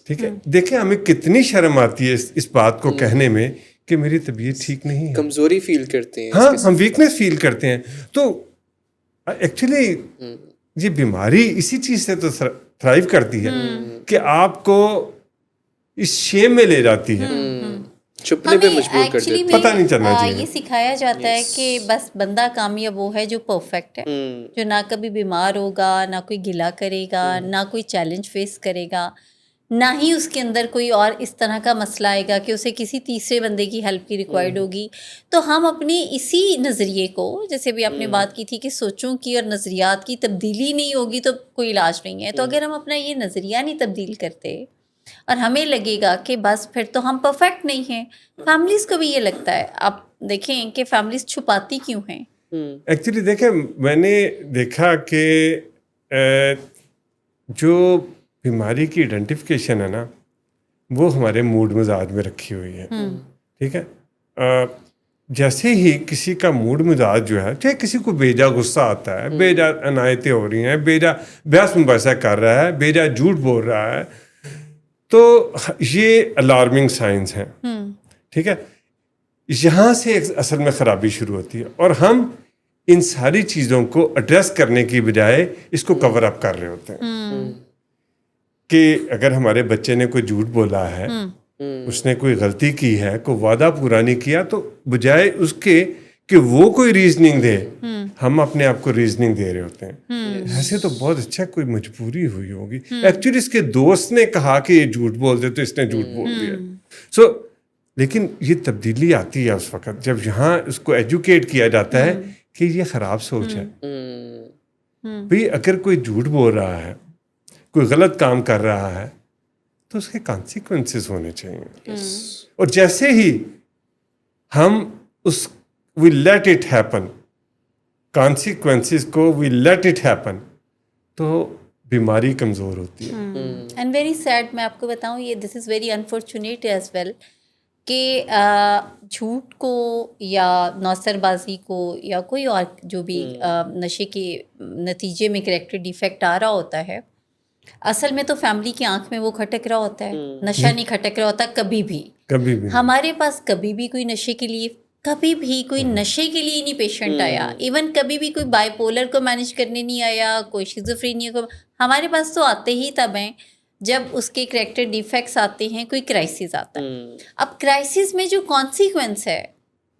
S4: ٹھیک ہے, دیکھیں ہمیں کتنی شرم آتی ہے اس بات کو کہنے میں کہ میری طبیعت ٹھیک نہیں ہے,
S2: کمزوری فیل کرتے ہیں,
S4: ہاں ہم ویکنیس فیل کرتے ہیں. تو ایکچولی یہ بیماری اسی چیز سے تو تھرائیو کرتی ہے کہ آپ کو اس شیم میں لے جاتی ہے,
S2: چھپنے پہ مجبور کر دیتے ہیں.
S4: پتہ نہیں چلنا چاہیے.
S3: یہ سکھایا جاتا ہے کہ بس بندہ کامیاب وہ ہے جو پرفیکٹ ہے, جو نہ کبھی بیمار ہوگا, نہ کوئی گلہ کرے گا, نہ کوئی چیلنج فیس کرے گا, نہ ہی اس کے اندر کوئی اور اس طرح کا مسئلہ آئے گا کہ اسے کسی تیسرے بندے کی ہیلپ کی ریکوائرڈ ہوگی. تو ہم اپنی اسی نظریے کو, جیسے بھی آپ نے بات کی تھی کہ سوچوں کی اور نظریات کی تبدیلی نہیں ہوگی تو کوئی علاج نہیں ہے, تو اگر ہم اپنا یہ نظریہ نہیں تبدیل کرتے اور ہمیں لگے گا کہ بس پھر تو ہم پرفیکٹ نہیں ہیں. فیملیز کو بھی یہ لگتا ہے, آپ دیکھیں کہ فیملیز چھپاتی کیوں ہیں.
S4: ایکچولی دیکھیں, میں نے دیکھا کہ جو بیماری کی آئیڈینٹیفیکیشن ہے نا, وہ ہمارے موڈ مزاج میں رکھی ہوئی ہے. ٹھیک ہے, جیسے ہی کسی کا موڈ مزاج جو ہے, چاہے کسی کو بیجا غصہ آتا ہے, بیجا عنایتیں ہو رہی ہیں, بیجا بحث مباحثہ کر رہا ہے, بیجا جھوٹ بول رہا ہے, تو یہ الارمنگ سائنس ہیں. ٹھیک ہے, یہاں سے اصل میں خرابی شروع ہوتی ہے, اور ہم ان ساری چیزوں کو ایڈریس کرنے کی بجائے اس کو کور اپ کر رہے ہوتے ہیں. کہ اگر ہمارے بچے نے کوئی جھوٹ بولا ہے, اس نے کوئی غلطی کی ہے, کوئی وعدہ پورا نہیں کیا, تو بجائے اس کے کہ وہ کوئی ریزننگ دے, ہم اپنے آپ کو ریزننگ دے رہے ہوتے ہیں. ایسے تو بہت اچھا کوئی مجبوری ہوئی ہوگی, ایکچولی اس کے دوست نے کہا کہ یہ جھوٹ بول دے تو اس نے جھوٹ بول دیا. سو لیکن یہ تبدیلی آتی ہے اس وقت جب یہاں اس کو ایجوکیٹ کیا جاتا ہے کہ یہ خراب سوچ ہے. بھئی اگر کوئی جھوٹ بول رہا ہے, کوئی غلط کام کر رہا ہے, تو اس کے کانسیکوینسز ہونے چاہیے. اور جیسے ہی ہم اس we let it happen, consequences کو وی لیٹ اٹ ہیپن, تو بیماری کمزور ہوتی ہے.
S3: اینڈ ویری سیڈ, میں آپ کو بتاؤں, یہ this is very unfortunate as well کہ جھوٹ کو یا نوسر بازی کو یا کوئی اور جو بھی نشے کے نتیجے میں کریکٹر ڈیفیکٹ آ رہا ہوتا ہے, اصل میں تو فیملی کی آنکھ میں وہ کھٹک رہا ہوتا ہے, نشہ نہیں کھٹک رہا ہوتا کبھی بھی. ہمارے پاس کبھی بھی کوئی نشے کے لیے, کبھی بھی کوئی نشے کے لیے نہیں پیشنٹ آیا. ایون کبھی بھی کوئی بائی پولر کو مینیج کرنے نہیں آیا, کوئی شیزوفرینیا کو. ہمارے پاس تو آتے ہی تب ہیں جب اس کے کریکٹر ڈیفیکٹس آتے ہیں, کوئی کرائسس آتا ہے. اب کرائسس میں جو کانسیکوینس ہے,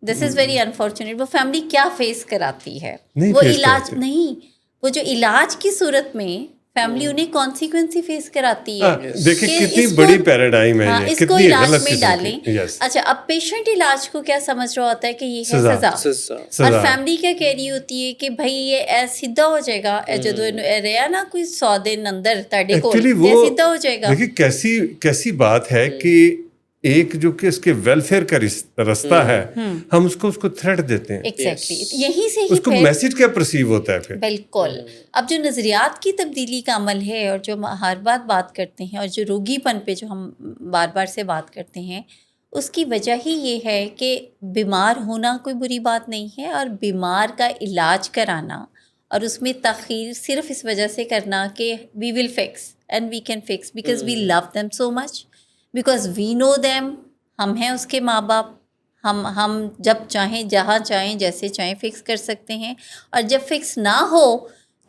S3: دس از ویری انفارچونیٹ, وہ فیملی کیا فیس کراتی ہے, وہ علاج نہیں, وہ جو علاج کی صورت میں فیملی انہیں کانسیکوینس ہی فیس کراتی ہے.
S4: دیکھیں کتنی بڑی پیراڈائم ہے یہ,
S3: اس کو
S4: کتنی
S3: علاج
S4: غلط
S3: میں ڈالیں. اچھا, اب پیشنٹ علاج کو کیا سمجھ رہا ہوتا ہے کہ یہ ہے سزا, اور فیملی کیا کہہ رہی ہوتی ہے کہ بھائی یہ سیدھا ہو جائے گا, جدو رہا نا کوئی 100 دن اندر تاڑے کو سیدھا ہو جائے گا.
S4: دیکھیں کیسی بات ہے کہ ایک جو کہ اس کے ویلفیئر کا رستہ ہے, ہم اس کو تھریٹ دیتے ہیں.
S3: ایگزیکٹلی, یہیں سے ہی
S4: اس کو میسج کیا پرسیو ہوتا ہے پھر.
S3: بالکل. اب جو نظریات کی تبدیلی کا عمل ہے, اور جو ہر بات کرتے ہیں, اور جو روگی پن پہ جو ہم بار بار سے بات کرتے ہیں, اس کی وجہ ہی یہ ہے کہ بیمار ہونا کوئی بری بات نہیں ہے, اور بیمار کا علاج کرانا اور اس میں تاخیر صرف اس وجہ سے کرنا کہ we will fix and we can fix because we love them so much, because we know them, ہم ہیں اس کے ماں باپ, ہم جب چاہیں جہاں چاہیں جیسے چاہیں فکس کر سکتے ہیں. اور جب فکس نہ ہو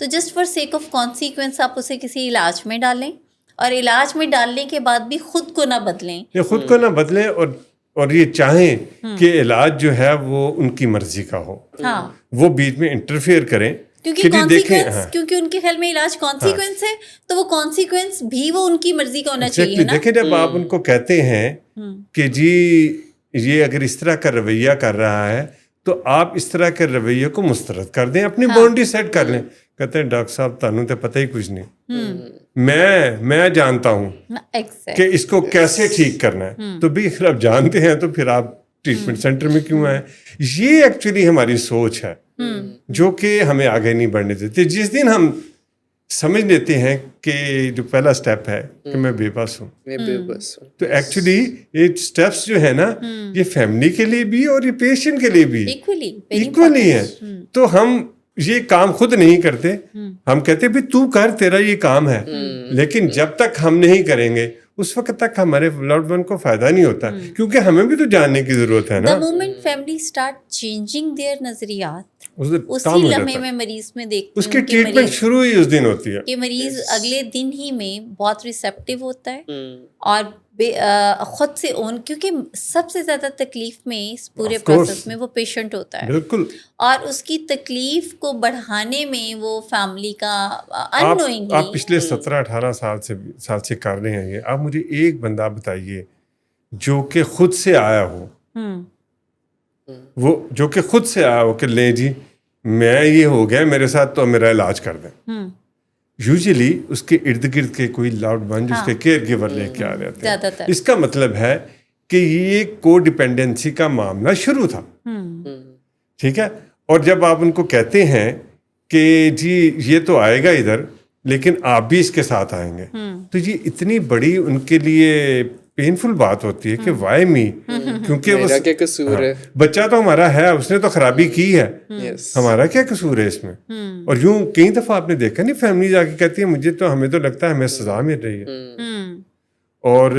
S3: تو just for sake of consequence آپ اسے کسی علاج میں ڈالیں, اور علاج میں ڈالنے کے بعد بھی خود کو نہ بدلیں,
S4: خود کو نہ بدلیں, اور یہ چاہیں کہ علاج جو ہے وہ ان کی مرضی کا ہو, وہ بیچ میں انٹرفیئر کریں.
S3: کیونکہ ان کے خیال میں علاج کانسیکوینس ہے, تو وہ کانسیکوینس بھی وہ ان کی مرضی کا ہونا چاہیے نا.
S4: دیکھیں, جب آپ ان کو کہتے ہیں کہ جی یہ اگر اس طرح کا رویہ کر رہا ہے تو آپ اس طرح کے رویے کو مسترد کر دیں, اپنی باؤنڈری سیٹ کر لیں. کہتے ہیں ڈاکٹر صاحب تانوں تو پتہ ہی کچھ نہیں, میں جانتا ہوں کہ اس کو کیسے ٹھیک کرنا ہے. تو بھی اگر آپ جانتے ہیں تو پھر آپ ٹریٹمنٹ سینٹر میں کیوں آئے؟ یہ ایکچولی ہماری سوچ ہے جو کہ ہمیں آگے نہیں بڑھنے دیتی. جس دن ہم سمجھ لیتے ہیں کہ جو پہلا سٹیپ ہے کہ میں بے بس ہوں, تو ایکچولی یہ سٹیپس جو ہے نا یہ فیملی کے لیے بھی اور یہ پیشنٹ کے لیے بھی ایکولی ہے. تو ہم یہ کام خود نہیں کرتے, ہم کہتے بھی تو کر, تیرا یہ کام ہے. لیکن جب تک ہم نہیں کریں گے اس وقت تک ہمارے لوڈ ون کو فائدہ نہیں ہوتا, کیونکہ ہمیں بھی تو جاننے کی ضرورت ہے نا.
S3: The moment family start changing their نظریات, اسی لمحے میں مریض میں دیکھتی
S4: اس کی ٹریٹمنٹ شروع ہی اس دن ہوتی ہے
S3: کہ مریض اگلے دن ہی میں بہت ریسیپٹیو ہوتا ہے اور خود سے کیونکہ سب سے زیادہ تکلیف میں اس پورے پروسیس میں وہ پیشنٹ ہوتا ہے.
S4: بالکل.
S3: اور اس کی تکلیف کو بڑھانے میں وہ فیملی کا اننوئنگلی.
S4: آپ پچھلے 17-18 سال سے کر رہے ہیں یہ. آپ مجھے ایک بندہ بتائیے جو کہ خود سے آیا ہو, وہ جو کہ خود سے آیا ہو کہ لیں جی میں یہ ہو گیا میرے ساتھ تو میرا علاج کر دیں. یوزلی اس کے ارد گرد کے کوئی لاؤڈ ون جس کے کیئر گیور لے کے آ جاتے ہیں. اس کا مطلب ہے کہ یہ کو ڈیپینڈنسی کا معاملہ شروع تھا, ٹھیک ہے. اور جب آپ ان کو کہتے ہیں کہ جی یہ تو آئے گا ادھر لیکن آپ بھی اس کے ساتھ آئیں گے, تو یہ اتنی بڑی ان کے لیے پینفل بات ہوتی ہے کہ وائی می, کیونکہ بچہ تو ہمارا ہے, اس نے تو خرابی کی ہے, ہمارا کیا قصور ہے اس میں. اور یوں کئی دفعہ آپ نے دیکھا نہیں فیملی جا کے کہتی ہے ہمیں تو لگتا ہے ہمیں سزا مل رہی ہے. اور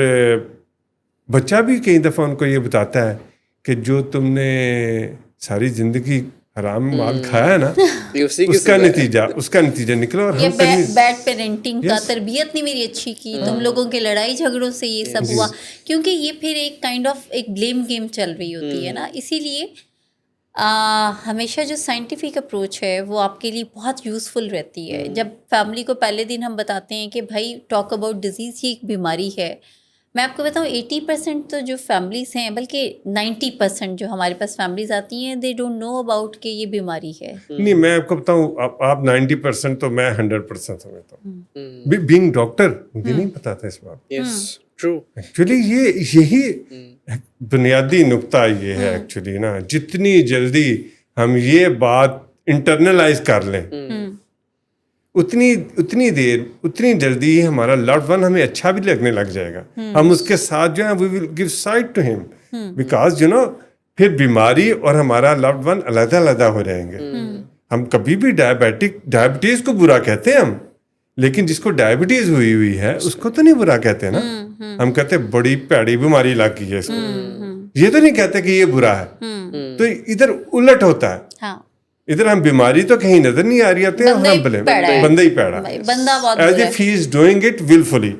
S4: بچہ بھی کئی دفعہ ان کو یہ بتاتا ہے کہ جو تم نے ساری زندگی حرام مال کھایا ہے نا اس کا نتیجہ نکلا. اور
S3: بیڈ پیرنٹنگ کا, تربیت نہیں میری اچھی کی, تم لوگوں کے لڑائی جھگڑوں سے یہ سب ہوا, کیونکہ یہ پھر ایک کائنڈ آف ایک بلیم گیم چل رہی ہوتی ہے نا. اسی لیے ہمیشہ جو سائنٹیفک اپروچ ہے وہ آپ کے لیے بہت یوزفل رہتی ہے. جب فیملی کو پہلے دن ہم بتاتے ہیں کہ بھائی ٹاک اباؤٹ ڈیزیز, یہ ایک بیماری ہے. میں آپ کو بتاؤں 80% تو جو فیملیز ہیں, بلکہ 90% جو ہمارے پاس فیملیز آتی ہیں, دے ڈونٹ نو اباؤٹ کہ یہ بیماری ہے.
S4: نہیں میں آپ کو بتاؤں, آپ 90% تو میں 100% سمجھتا ہوں. بینگ ڈاکٹر مجھے نہیں پتا تھا اس بات. ایکچولی یہی بنیادی نقطہ یہ ہے ایکچولی نا, جتنی جلدی ہم یہ بات انٹرنلائز کر لیں اتنی جلدی ہمارا لوڈ ون ہمیں اچھا بھی لگنے لگ جائے گا. ہم اس کے ساتھ جو ہے وی ول گیو سائٹ ٹو ہم, بیکاز یو نو پھر بیماری اور ہمارا لوڈ ون علیحدہ علیحدہ ہو جائیں گے. ہم کبھی بھی ڈائبٹیز کو برا کہتے ہیں ہم, لیکن جس کو ڈائبٹیز ہوئی ہے اس کو تو نہیں برا کہتے نا. ہم کہتے بڑی پیڑی بیماری لگ گئی ہے اس کو, یہ تو نہیں کہتے کہ یہ برا ہے. تو ادھر الٹ ہوتا ہے, ادھر ہم بیماری تو کہیں نظر نہیں آ رہی آتے ہیں, ہم بندہ ہی پیڑا as if he is doing it wilfully.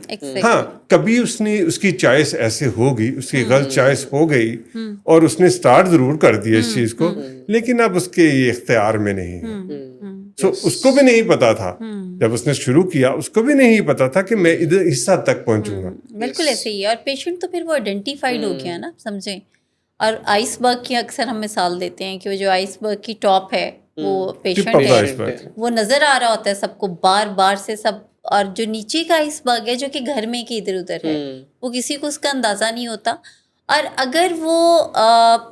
S4: ہاں کبھی اس کی چوائس ایسے ہوگی, اس کی غلط چوائس ہو گئی اور اس نے سٹارٹ ضرور کر دیا اس چیز کو, لیکن اب اس کے یہ اختیار میں نہیں ہے. سو اس کو بھی نہیں پتا تھا جب اس نے شروع کیا, اس کو بھی نہیں پتا تھا کہ میں ادھر اس حد تک پہنچوں گا.
S3: بالکل ایسے ہی ہے. اور پیشنٹ تو پھر وہ آئیڈینٹیفائڈ ہو گیا نا, سمجھیں. اور آئس برگ کی اکثر ہم مثال دیتے ہیں کہ وہ جو آئس برگ کی ٹاپ ہے وہ پیشنٹ ہے, وہ نظر آ رہا ہوتا ہے سب کو بار بار سے سب, اور جو نیچے کا آئس برگ ہے جو کہ گھر میں کہ ادھر ادھر ہے وہ کسی کو اس کا اندازہ نہیں ہوتا. اور اگر وہ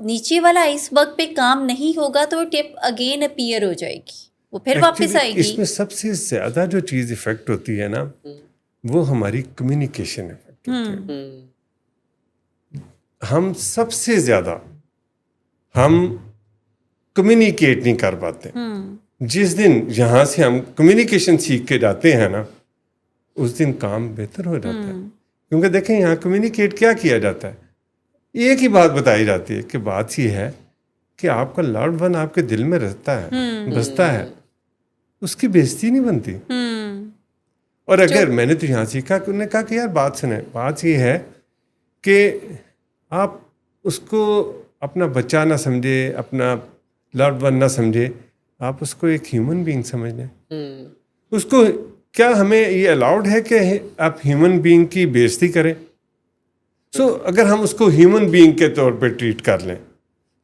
S3: نیچے والا آئس برگ پہ کام نہیں ہوگا تو وہ ٹپ اگین اپیئر ہو جائے گی, وہ پھر واپس آئے گی.
S4: اس میں سب سے زیادہ جو چیز افیکٹ ہوتی ہے نا وہ ہماری کمیونیکیشن افیکٹ ہوتی ہے. ہم سب سے زیادہ ہم کمیونیکیٹ نہیں کر پاتے. جس دن یہاں سے ہم کمیونیکیشن سیکھ کے جاتے ہیں نا اس دن کام بہتر ہو جاتا ہے. کیونکہ دیکھیں یہاں کمیونیکیٹ کیا جاتا ہے, ایک ہی بات بتائی جاتی ہے کہ بات یہ ہے کہ آپ کا لاڈ ون آپ کے دل میں رہتا ہے, بستا ہے, اس کی بےزتی نہیں بنتی. اور اگر میں نے تو یہاں سیکھا کہ انہوں نے کہا کہ یار بات سنیں, بات یہ ہے کہ آپ اس کو اپنا بچہ نہ سمجھے, اپنا لاڈ ون نہ سمجھے, آپ اس کو ایک ہیومن بینگ سمجھ لیں. اس کو کیا ہمیں یہ الاؤڈ ہے کہ آپ ہیومن بینگ کی بےزتی کریں؟ سو اگر ہم اس کو ہیومن بینگ کے طور پہ ٹریٹ کر لیں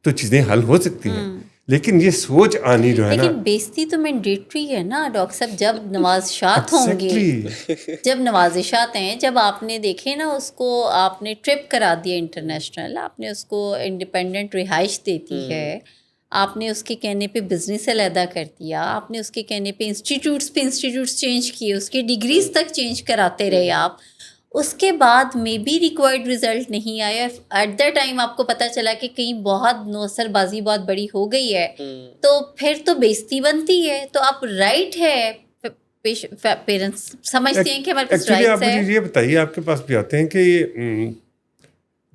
S4: تو چیزیں حل ہو سکتی ہیں. لیکن یہ سوچ آنی جو ہے نا,
S3: لیکن بیزتی تو مینڈیٹری ہے نا ڈاکٹر صاحب. جب نوازشات ہوں گے, جب نوازشات ہیں, جب آپ نے دیکھے نا اس کو آپ نے ٹرپ کرا دیا انٹرنیشنل, آپ نے اس کو انڈیپینڈنٹ رہائش دیتی ہے, آپ نے اس کے کہنے پہ بزنس علیحدہ کر دیا, آپ نے اس کے کہنے پہ انسٹیٹیوٹس چینج کیے, اس کی ڈگریز تک چینج کراتے رہے آپ, اس کے بعد میں بھی ریکوائرڈ رزلٹ نہیں آیا. ایٹ دا ٹائم آپ کو پتہ چلا کہ کہیں بہت نوثر بازی بہت بڑی ہو گئی ہے, تو پھر تو بےزتی بنتی ہے. تو آپ رائٹ ہے, پیرنٹس سمجھتے ہیں کہ ہمارے پاس
S4: ایکچولی آپ
S3: رائٹس ہے.
S4: مجھے یہ بتائیے, آپ کے پاس بھی آتے ہیں کہ یہ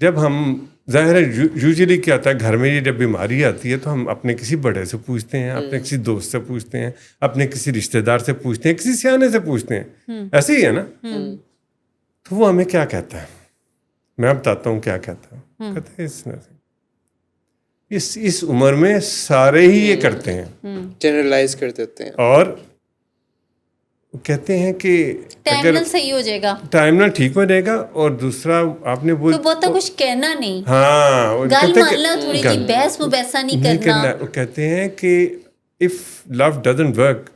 S4: جب ہم, ظاہر ہے یوزلی کیا ہوتا ہے گھر میں, یہ جب بیماری آتی ہے تو ہم اپنے کسی بڑے سے پوچھتے ہیں, اپنے کسی دوست سے پوچھتے ہیں, اپنے کسی رشتے دار سے پوچھتے ہیں, کسی سیانے سے پوچھتے ہیں, ایسے ہی ہے نا. تو وہ ہمیں کیا کہتا ہے, میں بتاتا ہوں کیا کہتا ہے. کہتے ہیں اس عمر میں سارے ہی یہ کرتے ہیں,
S2: جنرلائز کر دیتے ہیں,
S4: اور کہتے ہیں کہ
S3: ٹائم نہ صحیح ہو جائے گا,
S4: ٹائم نہ ٹھیک ہو جائے گا. اور دوسرا آپ نے
S3: تو بہت کچھ کہنا نہیں,
S4: ہاں
S3: گال مالنا تھوڑی سی, بحث مباحثہ نہیں کرنا.
S4: وہ کہتے ہیں کہ if love doesn't work,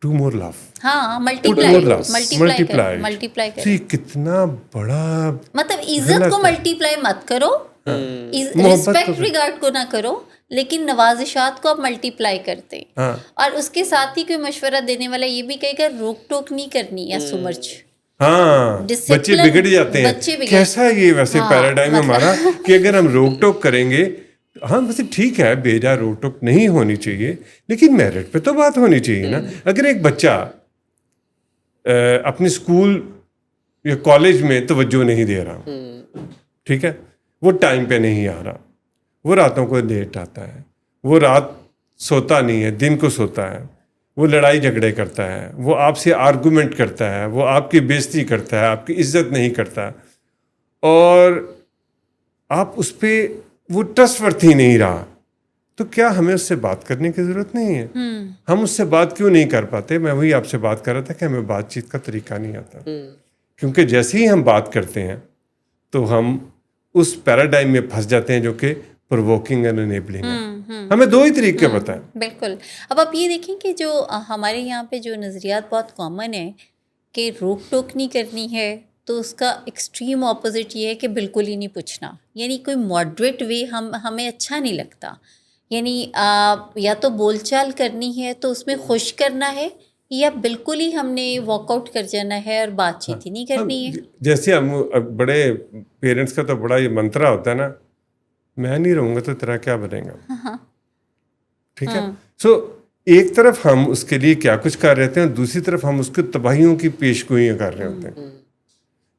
S4: do more love.
S3: ہاں, ملٹیپلائی
S4: یہ کتنا بڑا,
S3: مطلب عزت کو ملٹیپلائی مت کرو, رسپیکٹ ریگارڈ کو نہ کرو, لیکن نوازشات کو آپ ملٹیپلائی کرتے ہیں. اور اس کے ساتھ ہی کوئی مشورہ دینے والا یہ بھی کہے گا روک ٹوک نہیں کرنی یا سمرچ.
S4: ہاں, بچے بگڑ جاتے ہیں. کیسا یہ ویسے پیراڈائم ہمارا کہ اگر ہم روک ٹوک کریں گے, ہاں ویسے ٹھیک ہے, بیجا روک ٹوک نہیں ہونی چاہیے, لیکن میرٹ پہ تو بات ہونی چاہیے نا. اگر ایک بچہ اپنے اسکول یا کالج میں توجہ نہیں دے رہا, ٹھیک ہے, وہ ٹائم پہ نہیں آ رہا, وہ راتوں کو لیٹ آتا ہے, وہ رات سوتا نہیں ہے, دن کو سوتا ہے, وہ لڑائی جھگڑے کرتا ہے, وہ آپ سے آرگومنٹ کرتا ہے, وہ آپ کی بےزتی کرتا ہے, آپ کی عزت نہیں کرتا, اور آپ اس پہ وہ ٹرسٹ ورتھی نہیں رہا, تو کیا ہمیں اس سے بات کرنے کی ضرورت نہیں ہے؟ ہم اس سے بات کیوں نہیں کر پاتے؟ میں وہی آپ سے بات کر رہا تھا کہ ہمیں بات چیت کا طریقہ نہیں آتا, کیونکہ جیسے ہی ہم بات کرتے ہیں تو ہم اس پیراڈائم میں پھنس جاتے ہیں جو کہ پرووکنگ اینڈ انیبلنگ ہے. ہمیں دو ہی طریقے پتہ ہیں.
S3: بالکل. اب آپ یہ دیکھیں کہ جو ہمارے یہاں پہ جو نظریات بہت کامن ہے کہ روک ٹوک نہیں کرنی ہے, تو اس کا ایکسٹریم اپوزٹ یہ ہے کہ بالکل ہی نہیں پوچھنا. یعنی کوئی ماڈریٹ وے ہمیں اچھا نہیں لگتا. یعنی یا تو بول چال کرنی ہے تو اس میں خوش کرنا ہے, یا بالکل ہی ہم نے واک آؤٹ کر جانا ہے اور بات چیت ہی نہیں کرنی ہے.
S4: جیسے ہم بڑے پیرنٹس کا تو بڑا یہ منترا ہوتا ہے نا, میں نہیں رہوں گا تو تیرا کیا بنے گا, ٹھیک ہے. سو ایک طرف ہم اس کے لیے کیا کچھ کر رہے ہیں, اور دوسری طرف ہم اس کی تباہیوں کی پیش گوئیاں کر رہے ہوتے ہیں.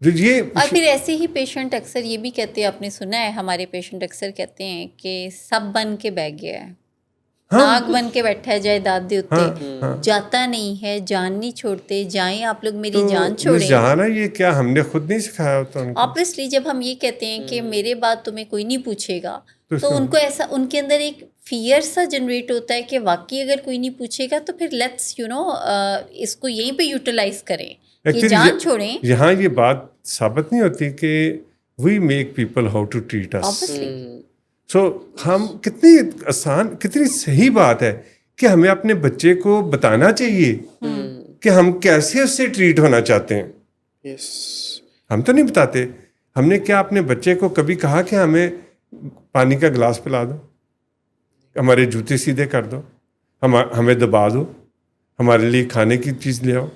S3: اور پھر ایسے ہی پیشنٹ اکثر یہ بھی کہتے ہیں, آپ نے سنا ہے ہمارے پیشنٹ اکثر کہتے ہیں کہ سب بن کے بیٹھ گیا ہے, ناگ بن کے بیٹھا ہے جائیداد دے اتے, جاتا نہیں ہے, جان نہیں چھوڑتے, جائیں آپ لوگ میری جان چھوڑیں.
S4: جانا یہ کیا ہم نے خود نہیں سکھایا ہوتا.
S3: آبویسلی جب ہم یہ کہتے ہیں کہ میرے بات تمہیں کوئی نہیں پوچھے گا, تو ان کو ایسا, ان کے اندر ایک فیئر سا جنریٹ ہوتا ہے کہ واقعی اگر کوئی نہیں پوچھے گا تو پھر لیٹس اس کو یہیں پہ یوٹیلائز کریں, یہ جان چھوڑیں.
S4: یہاں یہ بات ثابت نہیں ہوتی کہ we make people how to treat us. So ہم کتنی آسان, کتنی صحیح بات ہے کہ ہمیں اپنے بچے کو بتانا چاہیے کہ ہم کیسے اس سے ٹریٹ ہونا چاہتے ہیں. ہم تو نہیں بتاتے. ہم نے کیا اپنے بچے کو کبھی کہا کہ ہمیں پانی کا گلاس پلا دو, ہمارے جوتے سیدھے کر دو, ہمیں دبا دو, ہمارے لیے کھانے کی چیز لے آؤ؟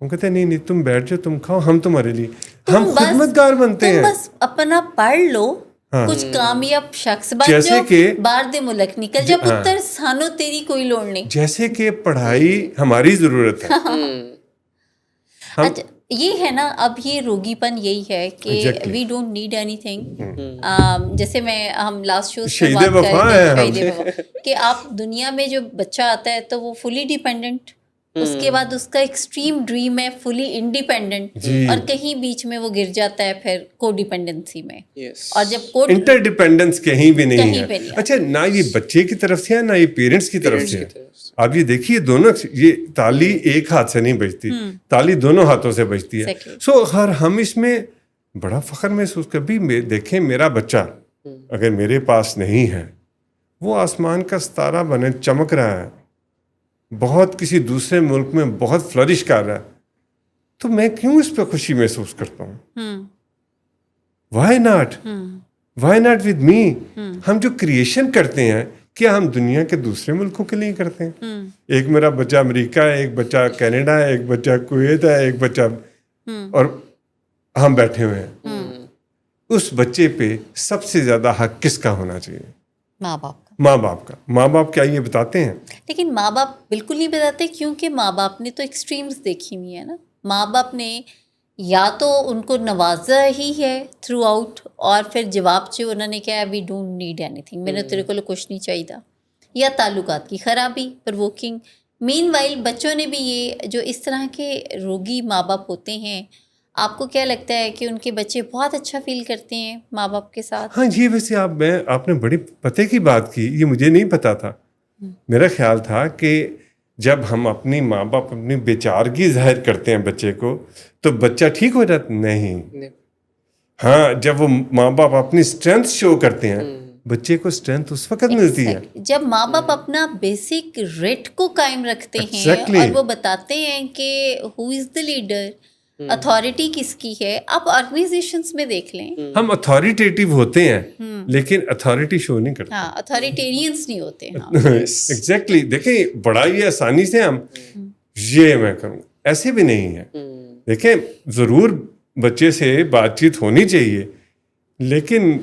S4: ہم کہتے ہیں نہیں تم بیٹھ جاؤ, تم کھاؤ, ہم تمہارے لیے, ہم خدمت گار بنتے ہیں.
S3: بس اپنا پڑھ لو, کچھ کامیاب شخص بن جاؤ, باہر دے ملک نکل جا پتر, سانو تیری کوئی لوڑ نہیں.
S4: جیسے کہ پڑھائی ہماری ضرورت ہے.
S3: اچھا یہ ہے نا, اب یہ روگی پن یہی ہے کہ we don't need anything. جیسے ہم لاسٹ شو سے بات کر رہے تھے کہ آپ دنیا میں جو بچہ آتا ہے تو وہ فلی ڈیپینڈنٹ, اس کے بعد اس کا ایکسٹریم ڈریم ہے فلی انڈیپینڈنٹ, اور کہیں بیچ میں وہ گر جاتا ہے پھر کو ڈیپینڈنسی میں. اور جب
S4: انٹر ڈیپینڈنس کہیں بھی نہیں ہے. اچھا, نہ یہ بچے کی طرف سے ہے نہ یہ پیرنٹس کی طرف سے ہے. آپ یہ دیکھیے دونوں, یہ تالی ایک ہاتھ سے نہیں بجتی, تالی دونوں ہاتھوں سے بجتی ہے. سو ہم اس میں بڑا فخر محسوس کبھی دیکھیں میرا بچہ اگر میرے پاس نہیں ہے، وہ آسمان کا ستارہ بنے چمک رہا ہے، بہت کسی دوسرے ملک میں بہت فلرش کر رہا ہے، تو میں کیوں اس پہ خوشی محسوس کرتا ہوں؟ Why not with me? ہم جو کریشن کرتے ہیں کیا ہم دنیا کے دوسرے ملکوں کے لیے کرتے ہیں؟ ایک میرا بچہ امریکہ ہے، ایک بچہ کینیڈا ہے، ایک بچہ کویت ہے، ایک بچہ، اور ہم بیٹھے ہوئے ہیں. اس بچے پہ سب سے زیادہ حق کس کا ہونا چاہیے؟
S3: ماں باپ کا.
S4: ماں باپ کا. ماں باپ کیا یہ بتاتے ہیں؟
S3: لیکن ماں باپ بالکل نہیں بتاتے، کیونکہ ماں باپ نے تو ایکسٹریمز دیکھی ہوئی ہیں نا. ماں باپ نے یا تو ان کو نوازا ہی ہے تھرو آؤٹ، اور پھر جواب جو انہوں نے کہا we don't need anything, میں نے تیرے کو کچھ نہیں چاہیے، یا تعلقات کی خرابی، پرووکنگ. مین وائل بچوں نے بھی یہ جو اس طرح کے روگی ماں باپ ہوتے ہیں، آپ کو کیا لگتا ہے کہ ان کے بچے بہت اچھا فیل کرتے ہیں ماں باپ کے ساتھ؟
S4: ہاں جی، ویسے آپ نے بڑی پتے کی بات کی، یہ مجھے نہیں پتا تھا. میرا خیال تھا کہ جب ہم اپنی ماں باپ اپنی بیچارگی ظاہر کرتے ہیں بچے کو تو بچہ ٹھیک ہو جاتا. نہیں. ہاں، جب وہ ماں باپ اپنی اسٹرینتھ شو کرتے ہیں، بچے کو اسٹرینتھ اس وقت ملتی ہے
S3: جب ماں باپ اپنا بیسک ریٹ کو قائم رکھتے ہیں
S4: Exactly.
S3: اور وہ بتاتے ہیں کہ ہو از دا لیڈر، اتھارٹی کس کی ہے. آپ آرگنائزیشنس میں دیکھ لیں،
S4: ہم اتھارٹیٹیو ہوتے ہیں لیکن اتھارٹی شو نہیں کرتے.
S3: ہاں اتھارٹیرینس نہیں ہوتے. ہاں
S4: ایگزیکٹلی. دیکھیں بڑا یہ آسانی سے ہم یہ میں کروں، ایسے بھی نہیں ہے. دیکھیں ضرور بچے سے بات چیت ہونی چاہیے، لیکن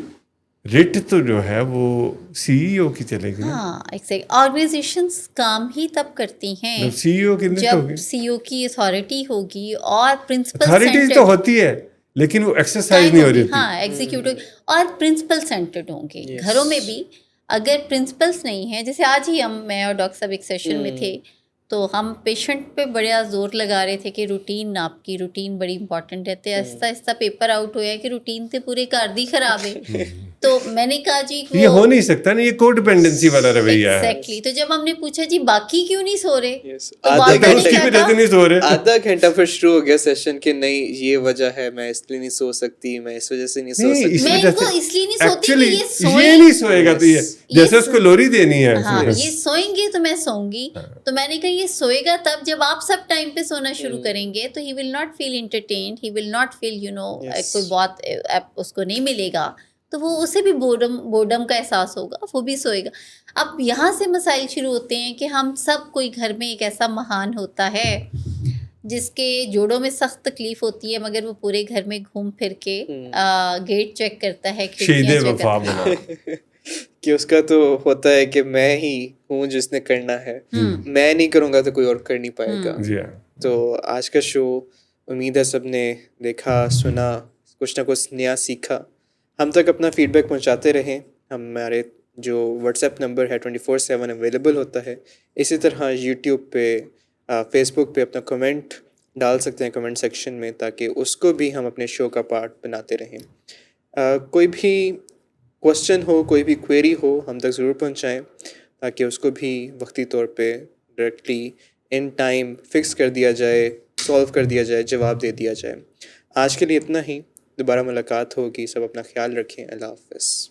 S4: ریٹ تو جو ہے وہ سی ای او کی چلے گی نا.
S3: ہاں ایگزیکٹ. آرگنائزیشنس کام ہی تب کرتی ہیں
S4: سی ای او کی
S3: جب سی او کی اتھارٹی ہوگی اور پرنسپل
S4: اتھارٹیز تو ہوتی ہے لیکن وہ ایکسرسائز نہیں ہو رہی تھی.
S3: ہاں ایگزیکٹو اور پرنسپل سینٹرڈ ہوں گے. گھروں میں بھی اگر پرنسپلس نہیں ہیں، جیسے آج ہی میں اور ڈاکٹر صاحب ایک سیشن میں تھے تو ہم پیشنٹ پہ بڑا زور لگا رہے تھے کہ روٹین، آپ کی روٹین بڑی امپورٹنٹ رہتے. آہستہ آہستہ پیپر آؤٹ ہوا ہے کہ روٹین تو پورے گھر دی خراب ہے. تو میں نے کہا جی
S4: یہ ہو نہیں سکتا نا، یہ کو ڈیپینڈنسی والا رویہ ہے.
S3: ایگزیکٹلی. تو جب ہم نے پوچھا جی باقی کیوں نہیں سو رہے، تو
S2: آدھا
S3: والدہ نے کیا کہا،
S4: نہیں سو رہے.
S2: آدھا گھنٹہ پھر شروع ہو گیا سیشن کہ نہیں یہ وجہ ہے، میں اس لیے نہیں سو سکتی، میں اس وجہ سے نہیں سو سکتی.
S3: میں ان کو اس لیے نہیں سوتی کہ یہ
S4: یہ
S3: سوئیں.
S4: نہیں سوئے گا تو یہ جیسے اس کو لوری دینی ہے.
S3: ہاں یہ سوئیں گے تو میں سوؤں گی. تو میں نے کہا یہ سوئے گا تب جب آپ سب ٹائم پہ سونا شروع کریں گے تو he will not feel entertained, he will not feel کوئی بہت اس کو نہیں ملے گا، تو وہ اسے بھی بورڈم کا احساس ہوگا، وہ بھی سوئے گا. اب یہاں سے مسائل شروع ہوتے ہیں کہ ہم سب کوئی گھر میں ایک ایسا مہان ہوتا ہے جس کے جوڑوں میں سخت تکلیف ہوتی ہے، مگر وہ پورے گھر میں گھوم پھر کے گیٹ چیک کرتا ہے، کھڑکیاں چیک کرتا ہے.
S2: کہ اس کا تو ہوتا ہے کہ میں ہی ہوں جس نے کرنا ہے، میں نہیں کروں گا تو کوئی اور کر نہیں پائے گا. تو آج کا شو امید ہے سب نے دیکھا، سنا، کچھ نہ کچھ نیا سیکھا. ہم تک اپنا فیڈ بیک پہنچاتے رہیں. ہمارے جو واٹس ایپ نمبر ہے 24/7 اویلیبل ہوتا ہے. اسی طرح یوٹیوب پہ، فیس بک پہ اپنا کمنٹ ڈال سکتے ہیں کمنٹ سیکشن میں، تاکہ اس کو بھی ہم اپنے شو کا پارٹ بناتے رہیں. کوئی بھی کوشچن ہو، کوئی بھی کوئری ہو، ہم تک ضرور پہنچائیں تاکہ اس کو بھی وقتی طور پہ ڈائریکٹلی ان ٹائم فکس کر دیا جائے، سولو کر دیا جائے، جواب دے دیا جائے. آج کے لیے اتنا ہی. دوبارہ ملاقات ہوگی. سب اپنا خیال رکھیں. اللہ حافظ.